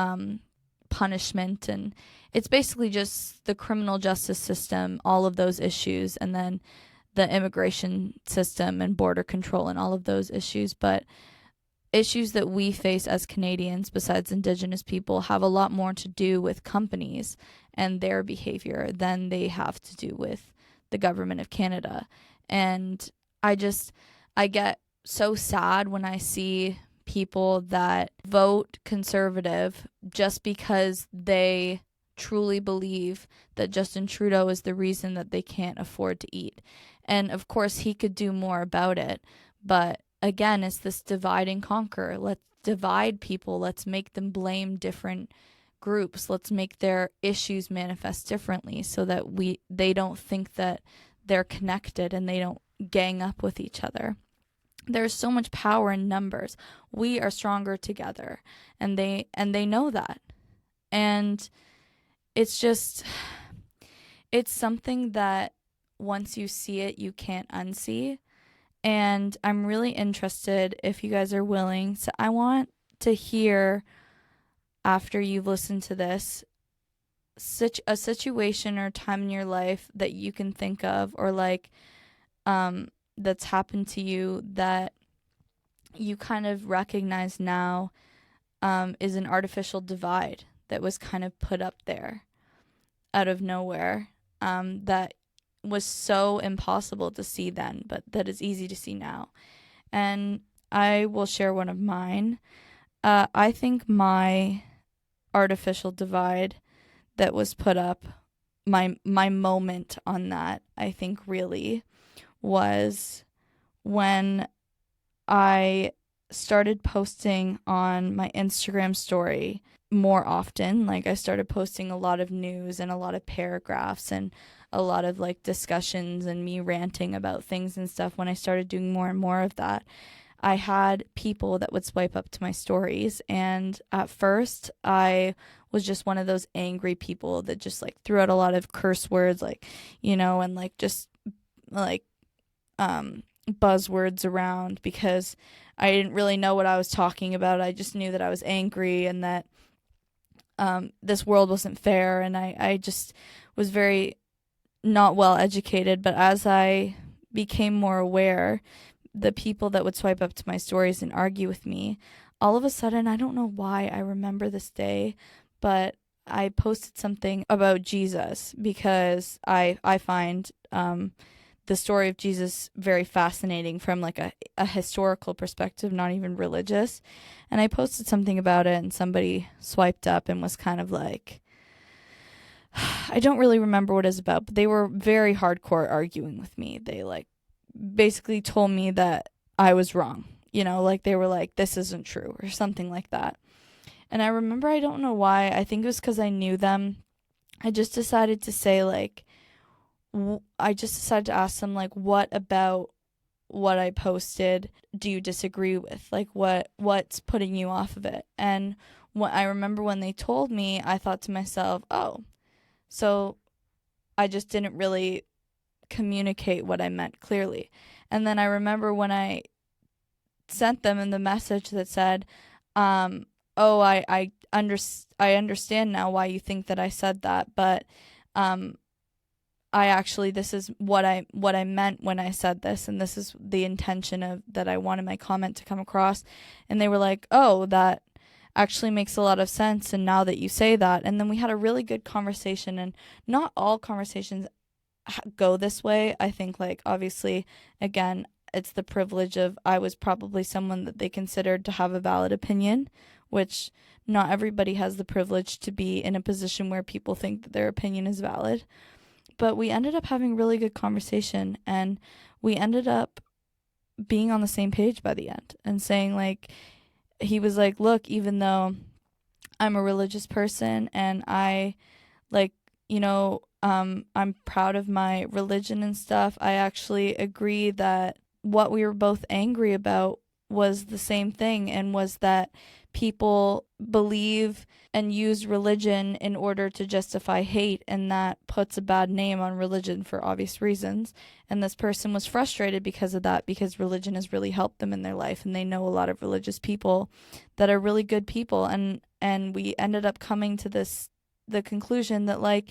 punishment. And it's basically just the criminal justice system, all of those issues, and then the immigration system and border control and all of those issues. But issues that we face as Canadians, besides Indigenous people, have a lot more to do with companies and their behavior than they have to do with the government of Canada. And I get so sad when I see people that vote conservative just because they truly believe that Justin Trudeau is the reason that they can't afford to eat. And of course, he could do more about it. But again, it's this divide and conquer. Let's divide people. Let's make them blame different groups. Let's make their issues manifest differently so that they don't think that they're connected and they don't gang up with each other. There's so much power in numbers. We are stronger together, and they know that. And it's something that once you see it, you can't unsee. And I'm really interested, if you guys are willing, so I want to hear, after you've listened to this, a situation or time in your life that you can think of, or that's happened to you that you kind of recognize now is an artificial divide that was kind of put up there out of nowhere, that was so impossible to see then, but that is easy to see now. And I will share one of mine. I think my artificial divide that was put up, my moment on that, I think really was when I started posting on my Instagram story more often. Like, I started posting a lot of news and a lot of paragraphs and a lot of like discussions and me ranting about things and stuff. When I started doing more and more of that, I had people that would swipe up to my stories, and at first I was just one of those angry people that just like threw out a lot of curse words, like, and like just like buzzwords around, because I didn't really know what I was talking about. I just knew that I was angry and that this world wasn't fair, and I just was very not well educated. But as I became more aware, the people that would swipe up to my stories and argue with me, all of a sudden, I don't know why I remember this day, but I posted something about Jesus because I find the story of Jesus very fascinating from like a historical perspective, not even religious. And I posted something about it, and somebody swiped up and was kind of like, I don't really remember what it's about, but they were very hardcore arguing with me. They like basically told me that I was wrong. Like they were like, this isn't true or something like that. And I remember, I don't know why, I think it was because I knew them. I just decided to say like, I just decided to ask them like, what about what I posted do you disagree with? Like what's putting you off of it? And what I remember when they told me, I thought to myself, oh, so I just didn't really communicate what I meant clearly. And then I remember when I sent them in the message that said, oh, I understand now why you think that I said that, but I actually, this is what I meant when I said this, and this is the intention of that I wanted my comment to come across. And they were like, oh, that actually makes a lot of sense, and now that you say that. And then we had a really good conversation, and not all conversations go this way. I think, like, obviously, again, it's the privilege of I was probably someone that they considered to have a valid opinion, which not everybody has the privilege to be in a position where people think that their opinion is valid. But we ended up having really good conversation, and we ended up being on the same page by the end, and saying like, he was like, look, even though I'm a religious person and I like, I'm proud of my religion and stuff, I actually agree that what we were both angry about was the same thing, and was that people believe and use religion in order to justify hate, and that puts a bad name on religion for obvious reasons. And this person was frustrated because of that, because religion has really helped them in their life, and they know a lot of religious people that are really good people. And we ended up coming to the conclusion that like,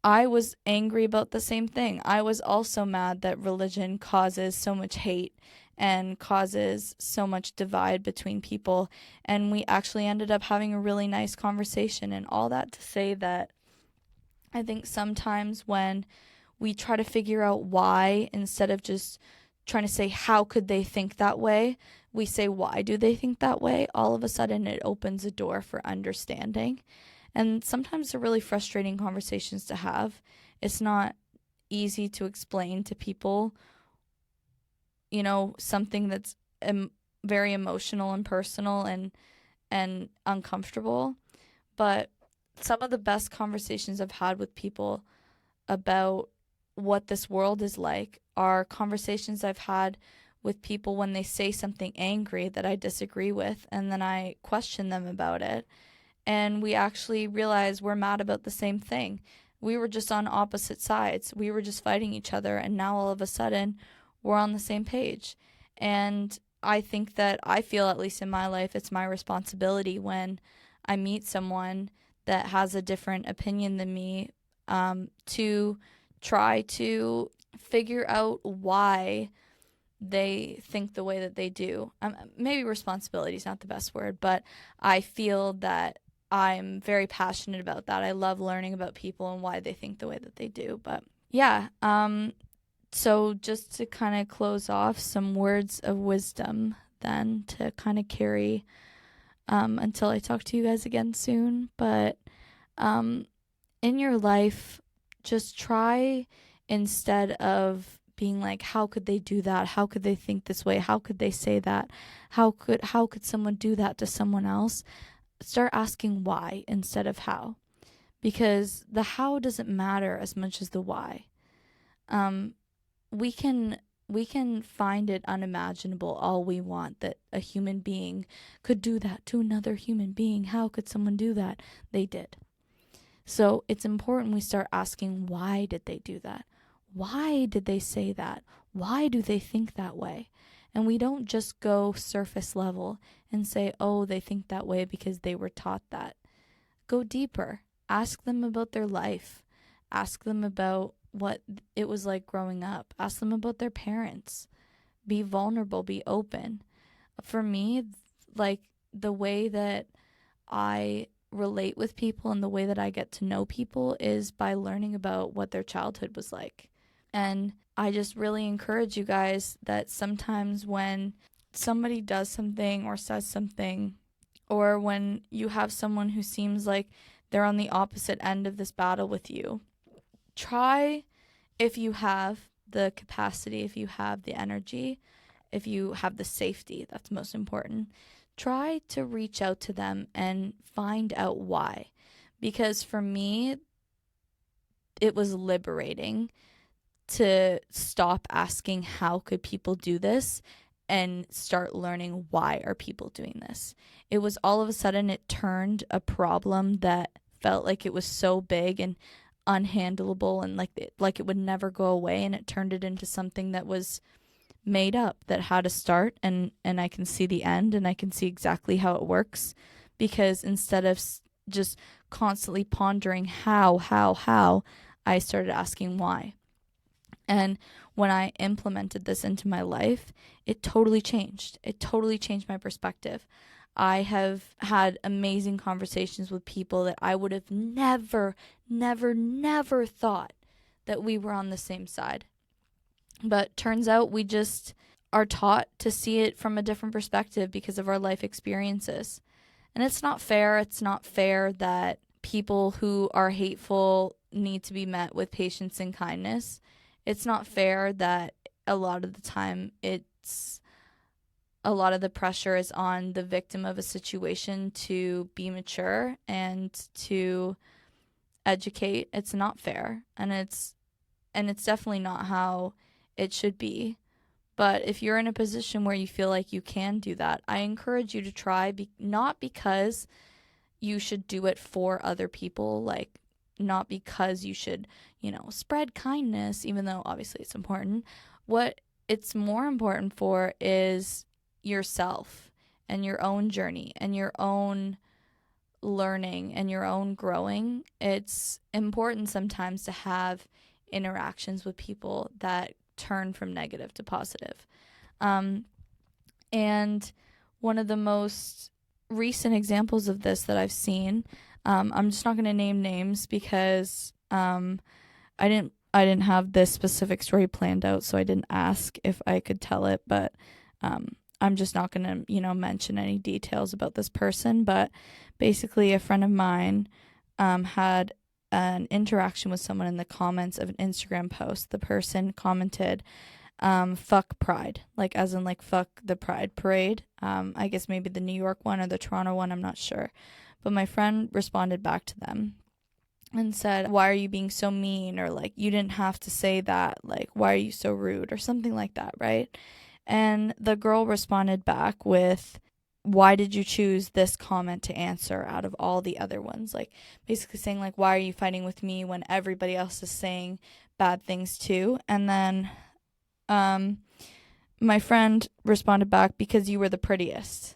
I was angry about the same thing. I was also mad that religion causes so much hate and causes so much divide between people. And we actually ended up having a really nice conversation. And all that to say that I think sometimes when we try to figure out why, instead of just trying to say, how could they think that way, we say, why do they think that way? All of a sudden, it opens a door for understanding. And sometimes they're really frustrating conversations to have. It's not easy to explain to people, something that's very emotional and personal and uncomfortable. But some of the best conversations I've had with people about what this world is like are conversations I've had with people when they say something angry that I disagree with, and then I question them about it. And we actually realize we're mad about the same thing. We were just on opposite sides. We were just fighting each other, and now all of a sudden we're on the same page. And I think that I feel, at least in my life, it's my responsibility when I meet someone that has a different opinion than me, to try to figure out why they think the way that they do. Maybe responsibility is not the best word, but I feel that I'm very passionate about that. I love learning about people and why they think the way that they do. But yeah, so just to kind of close off, some words of wisdom then to kind of carry until I talk to you guys again soon. But Um, in your life, just try, instead of being like, how could they do that? How could they think this way? How could they say that? How could someone do that to someone else? Start asking why instead of how. Because the how doesn't matter as much as the why. Um, we can we can find it unimaginable all we want that a human being could do that to another human being. How could someone do that? They did. So it's important we start asking, why did they do that? Why did they say that? Why do they think that way? And we don't just go surface level and say, oh, they think that way because they were taught that. Go deeper. Ask them about their life. Ask them about what it was like growing up. Ask them about their parents. Be vulnerable, be open. For me, like, the way that I relate with people and the way that I get to know people is by learning about what their childhood was like. And I just really encourage you guys that sometimes when somebody does something or says something, or when you have someone who seems like they're on the opposite end of this battle with you, try, if you have the capacity, if you have the energy, if you have the safety, that's most important, try to reach out to them and find out why. Because for me, it was liberating to stop asking how could people do this and start learning why are people doing this. It was all of a sudden it turned a problem that felt like it was so big and unhandleable and like it would never go away, and it turned it into something that was made up, that had a start, and I can see the end, and I can see exactly how it works, because instead of just constantly pondering how, I started asking why. And when I implemented this into my life, it totally changed. It totally changed my perspective. I have had amazing conversations with people that I would have never, never, never thought that we were on the same side. But turns out we just are taught to see it from a different perspective because of our life experiences. And it's not fair. It's not fair that people who are hateful need to be met with patience and kindness. It's not fair that a lot of the time a lot of the pressure is on the victim of a situation to be mature and to educate. It's not fair, and it's definitely not how it should be. But if you're in a position where you feel like you can do that, I encourage you to try, not because you should do it for other people, like, not because you should, spread kindness, even though obviously it's important. What it's more important for is yourself and your own journey and your own learning and your own growing. It's important sometimes to have interactions with people that turn from negative to positive. And one of the most recent examples of this that I've seen, I'm just not going to name names because I didn't have this specific story planned out, so I didn't ask if I could tell it, but I'm just not going to, mention any details about this person. But basically, a friend of mine had an interaction with someone in the comments of an Instagram post. The person commented, fuck pride, like as in like fuck the pride parade. I guess maybe the New York one or the Toronto one, I'm not sure. But my friend responded back to them and said, why are you being so mean? Or like, you didn't have to say that. Like, why are you so rude? Or something like that, right? And the girl responded back with, why did you choose this comment to answer out of all the other ones? Like, basically saying, like, why are you fighting with me when everybody else is saying bad things too? And then my friend responded back, because you were the prettiest.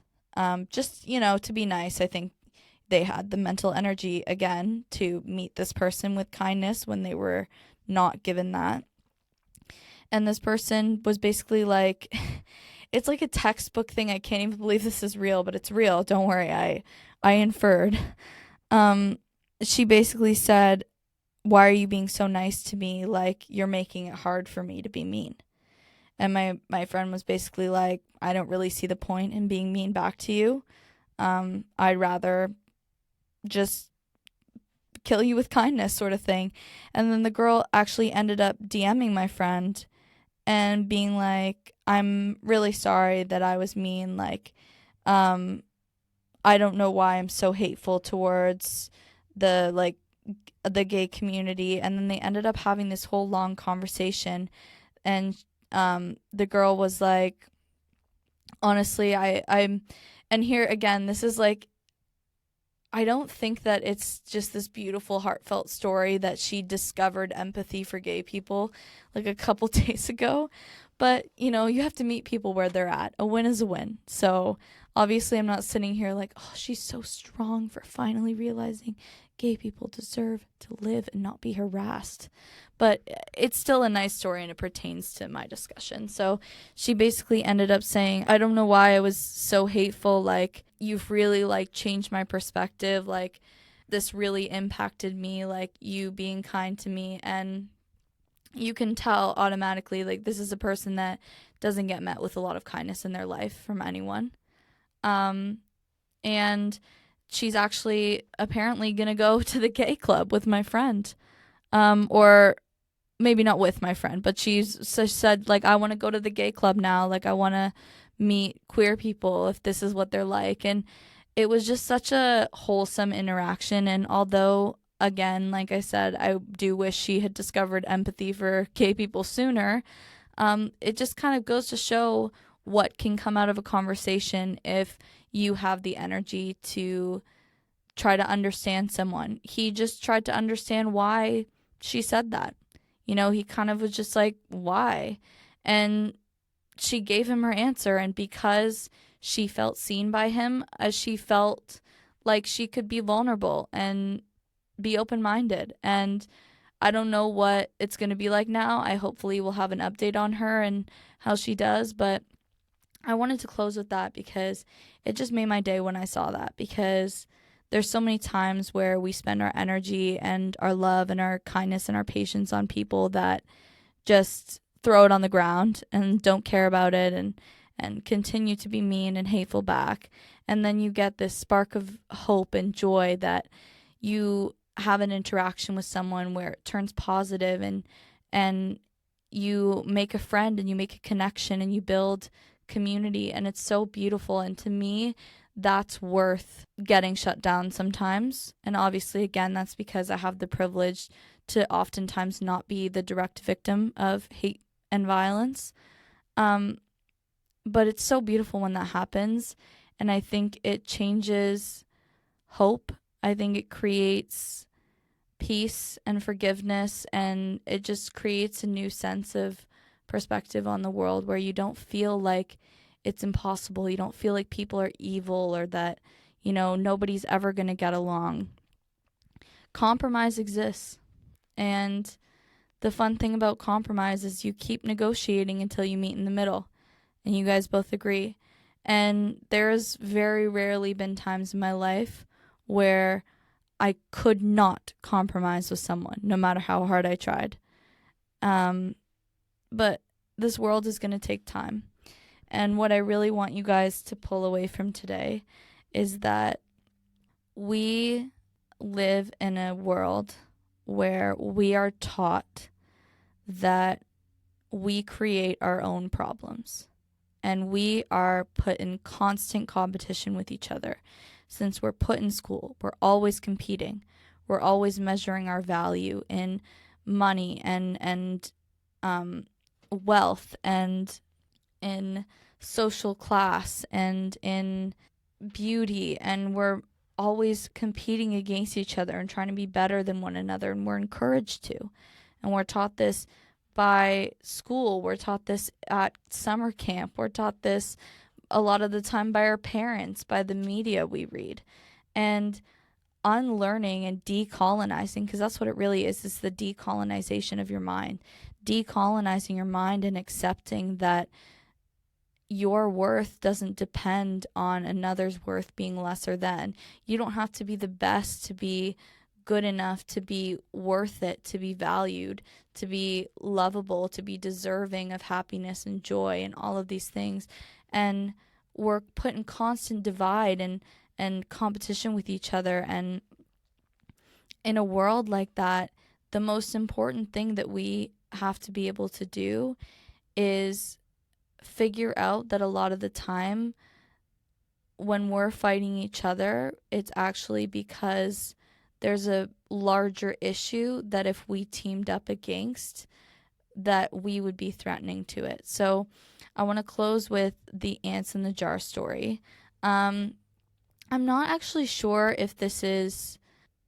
Just, to be nice. I think they had the mental energy again to meet this person with kindness when they were not given that. And this person was basically like, it's like a textbook thing. I can't even believe this is real, but it's real. Don't worry. I inferred. She basically said, why are you being so nice to me? Like, you're making it hard for me to be mean. And my friend was basically like, I don't really see the point in being mean back to you. I'd rather just kill you with kindness sort of thing. And then the girl actually ended up DMing my friend and being like, I'm really sorry that I was mean. Like, I don't know why I'm so hateful towards the gay community. And then they ended up having this whole long conversation, and the girl was like, honestly, I'm and here again, this is like, I don't think that it's just this beautiful, heartfelt story that she discovered empathy for gay people like a couple days ago. But, you know, you have to meet people where they're at. A win is a win. So obviously, I'm not sitting here like, oh, she's so strong for finally realizing gay people deserve to live and not be harassed. But it's still a nice story, and it pertains to my discussion. So she basically ended up saying, I don't know why I was so hateful. Like, you've really like changed my perspective. Like, this really impacted me, like you being kind to me. And you can tell automatically, like, this is a person that doesn't get met with a lot of kindness in their life from anyone. And she's actually apparently gonna go to the gay club with my friend. Or maybe not with my friend, but she's said, like, I want to go to the gay club now. Like, I want to meet queer people if this is what they're like. And it was just such a wholesome interaction. And although, again, like I said, I do wish she had discovered empathy for gay people sooner, it just kind of goes to show what can come out of a conversation if you have the energy to try to understand someone. He just tried to understand why she said that. You know, he kind of was just like, why? And she gave him her answer. And because she felt seen by him, as she felt like she could be vulnerable and be open-minded. And I don't know what it's going to be like now. I hopefully will have an update on her and how she does. But I wanted to close with that because it just made my day when I saw that. Because there's so many times where we spend our energy and our love and our kindness and our patience on people that just throw it on the ground and don't care about it, and continue to be mean and hateful back. And then you get this spark of hope and joy that you have an interaction with someone where it turns positive, and you make a friend and you make a connection and you build community, and it's so beautiful. And to me, that's worth getting shut down sometimes. And obviously, again, that's because I have the privilege to oftentimes not be the direct victim of hate and violence. But it's so beautiful when that happens. And I think it changes hope. I think it creates peace and forgiveness. And it just creates a new sense of perspective on the world where you don't feel like it's impossible. You don't feel like people are evil or that, you know, nobody's ever going to get along. Compromise exists. And the fun thing about compromise is you keep negotiating until you meet in the middle and you guys both agree. And there's very rarely been times in my life where I could not compromise with someone, no matter how hard I tried. But this world is going to take time. And what I really want you guys to pull away from today is that we live in a world where we are taught that we create our own problems. And we are put in constant competition with each other. Since we're put in school, we're always competing. We're always measuring our value in money and wealth and in social class and in beauty, and we're always competing against each other and trying to be better than one another, and we're encouraged to. And we're taught this by school, we're taught this at summer camp, we're taught this a lot of the time by our parents, by the media we read. And unlearning and decolonizing, because that's what it really is the decolonization of your mind. Decolonizing your mind and accepting that your worth doesn't depend on another's worth being lesser than. You don't have to be the best to be good enough to be worth it, to be valued, to be lovable, to be deserving of happiness and joy and all of these things. And we're put in constant divide and competition with each other, and in a world like that, the most important thing that we have to be able to do is figure out that a lot of the time when we're fighting each other, it's actually because there's a larger issue that if we teamed up against, that we would be threatening to it. So I want to close with the ants in the jar story. I'm not actually sure if this is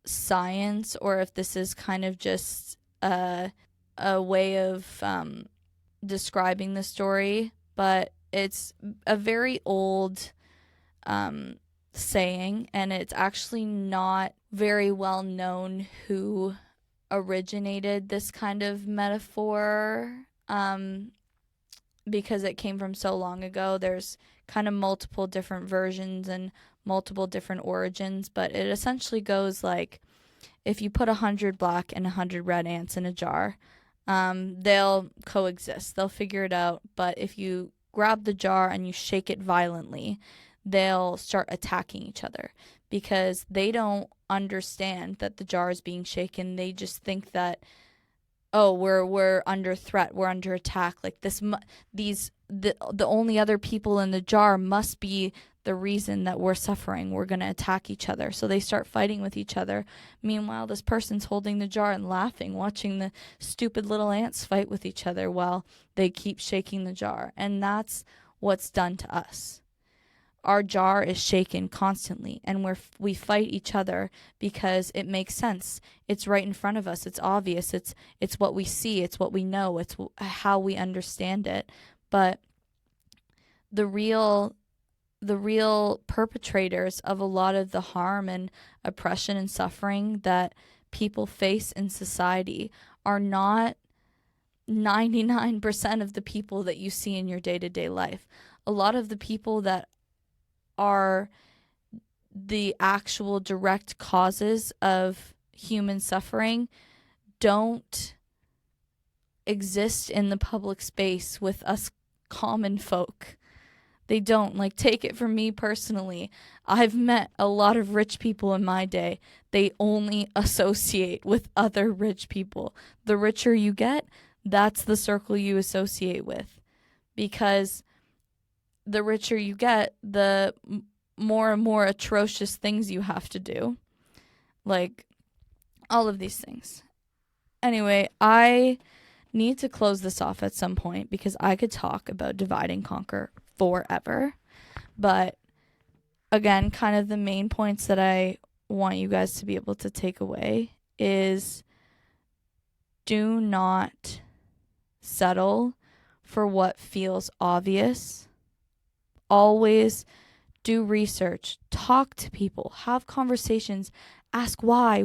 science or if this is kind of just a way of describing the story, but it's a very old saying, and it's actually not very well known who originated this kind of metaphor, because it came from so long ago. There's kind of multiple different versions and multiple different origins, but it essentially goes like, if you put 100 black and 100 red ants in a jar, they'll coexist. They'll figure it out. But if you grab the jar and you shake it violently, they'll start attacking each other because they don't understand that the jar is being shaken. They just think that, oh, we're under threat, we're under attack. Like the only other people in the jar must be the reason that we're suffering. We're going to attack each other. So they start fighting with each other. Meanwhile, this person's holding the jar and laughing, watching the stupid little ants fight with each other while they keep shaking the jar. And that's what's done to us. Our jar is shaken constantly, and we fight each other because it makes sense. It's right in front of us. It's obvious. It's what we see. It's what we know. It's how we understand it. But the real perpetrators of a lot of the harm and oppression and suffering that people face in society are not 99% of the people that you see in your day-to-day life. A lot of the people that are the actual direct causes of human suffering don't exist in the public space with us common folk. They don't. Like, take it from me personally. I've met a lot of rich people in my day. They only associate with other rich people. The richer you get, that's the circle you associate with. Because the richer you get, the more and more atrocious things you have to do. Like, all of these things. Anyway, I need to close this off at some point because I could talk about divide and conquer forever. But again, kind of the main points that I want you guys to be able to take away is, do not settle for what feels obvious. Always do research, talk to people, have conversations, ask why.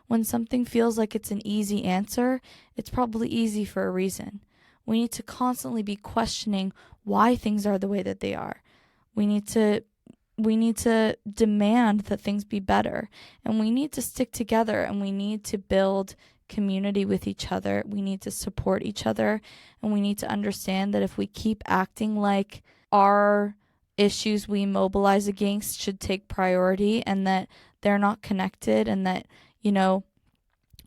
When something feels like it's an easy answer, it's probably easy for a reason. We need to constantly be questioning why things are the way that they are. We need to demand that things be better, and we need to stick together, and we need to build community with each other. We need to support each other, and we need to understand that if we keep acting like our issues we mobilize against should take priority and that they're not connected, and that,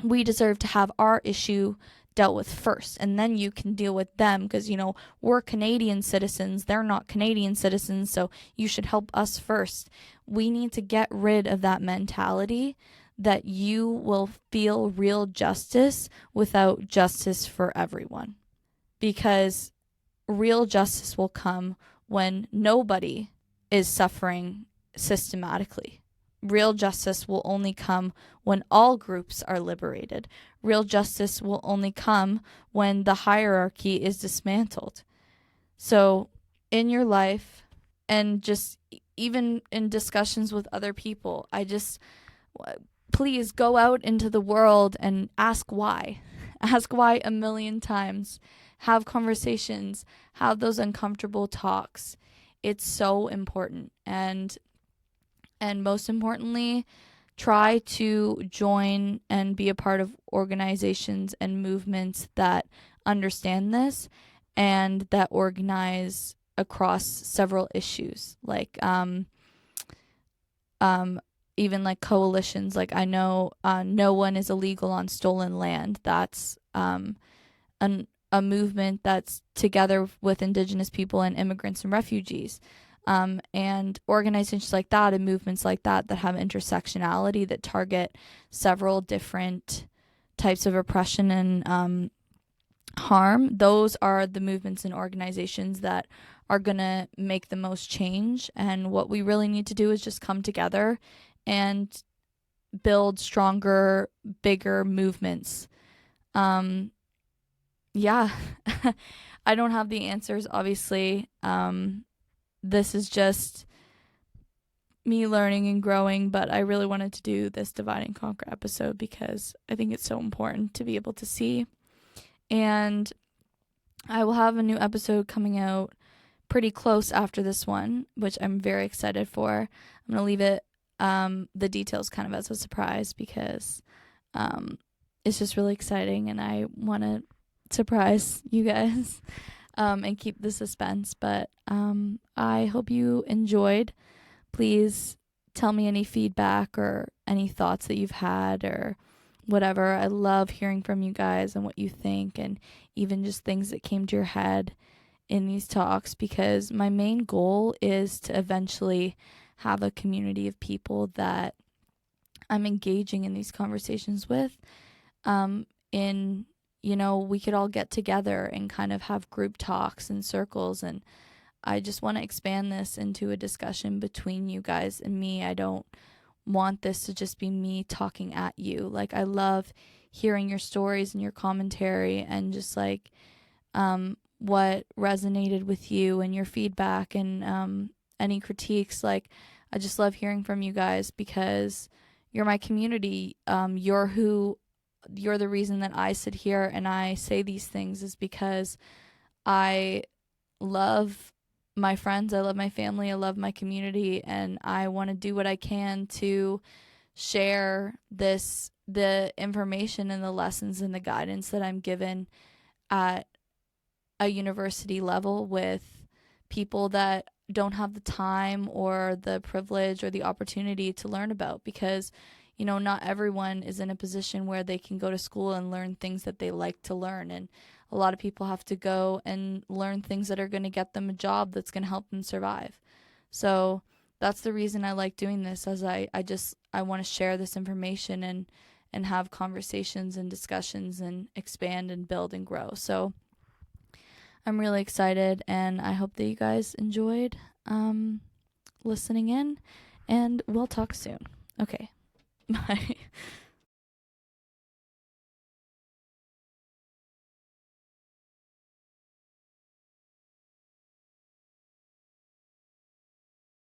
we deserve to have our issue dealt with first, and then you can deal with them because, we're Canadian citizens, they're not Canadian citizens, so you should help us first. We need to get rid of that mentality that you will feel real justice without justice for everyone. Because real justice will come when nobody is suffering systematically. Real justice will only come when all groups are liberated. Real justice will only come when the hierarchy is dismantled. So in your life, and just even in discussions with other people, please go out into the world and ask why. Ask why a million times. Have conversations. Have those uncomfortable talks. It's so important. And most importantly, try to join and be a part of organizations and movements that understand this and that organize across several issues. Like even like coalitions. Like I know no one is illegal on stolen land. That's a movement that's together with Indigenous people and immigrants and refugees. And organizations like that and movements like that have intersectionality, that target several different types of oppression and harm. Those are the movements and organizations that are going to make the most change. And what we really need to do is just come together and build stronger, bigger movements. Yeah, I don't have the answers, obviously. This is just me learning and growing, but I really wanted to do this Divide and Conquer episode because I think it's so important to be able to see. And I will have a new episode coming out pretty close after this one, which I'm very excited for. I'm going to leave it, the details kind of as a surprise because it's just really exciting and I want to surprise you guys and keep the suspense. But I hope you enjoyed. Please tell me any feedback or any thoughts that you've had or whatever. I love hearing from you guys and what you think, and even just things that came to your head in these talks, because my main goal is to eventually have a community of people that I'm engaging in these conversations with. We could all get together and kind of have group talks and circles, and I just want to expand this into a discussion between you guys and me. I don't want this to just be me talking at you. Like, I love hearing your stories and your commentary and just like what resonated with you and your feedback and any critiques. Like, I just love hearing from you guys because you're my community. You're the reason that I sit here and I say these things, is because I love my friends, I love my family, I love my community, and I want to do what I can to share the information and the lessons and the guidance that I'm given at a university level with people that don't have the time or the privilege or the opportunity to learn about, because not everyone is in a position where they can go to school and learn things that they like to learn. And a lot of people have to go and learn things that are going to get them a job that's going to help them survive. So that's the reason I like doing this, as I want to share this information and have conversations and discussions and expand and build and grow. So I'm really excited, and I hope that you guys enjoyed listening in, and we'll talk soon. Okay. Bye.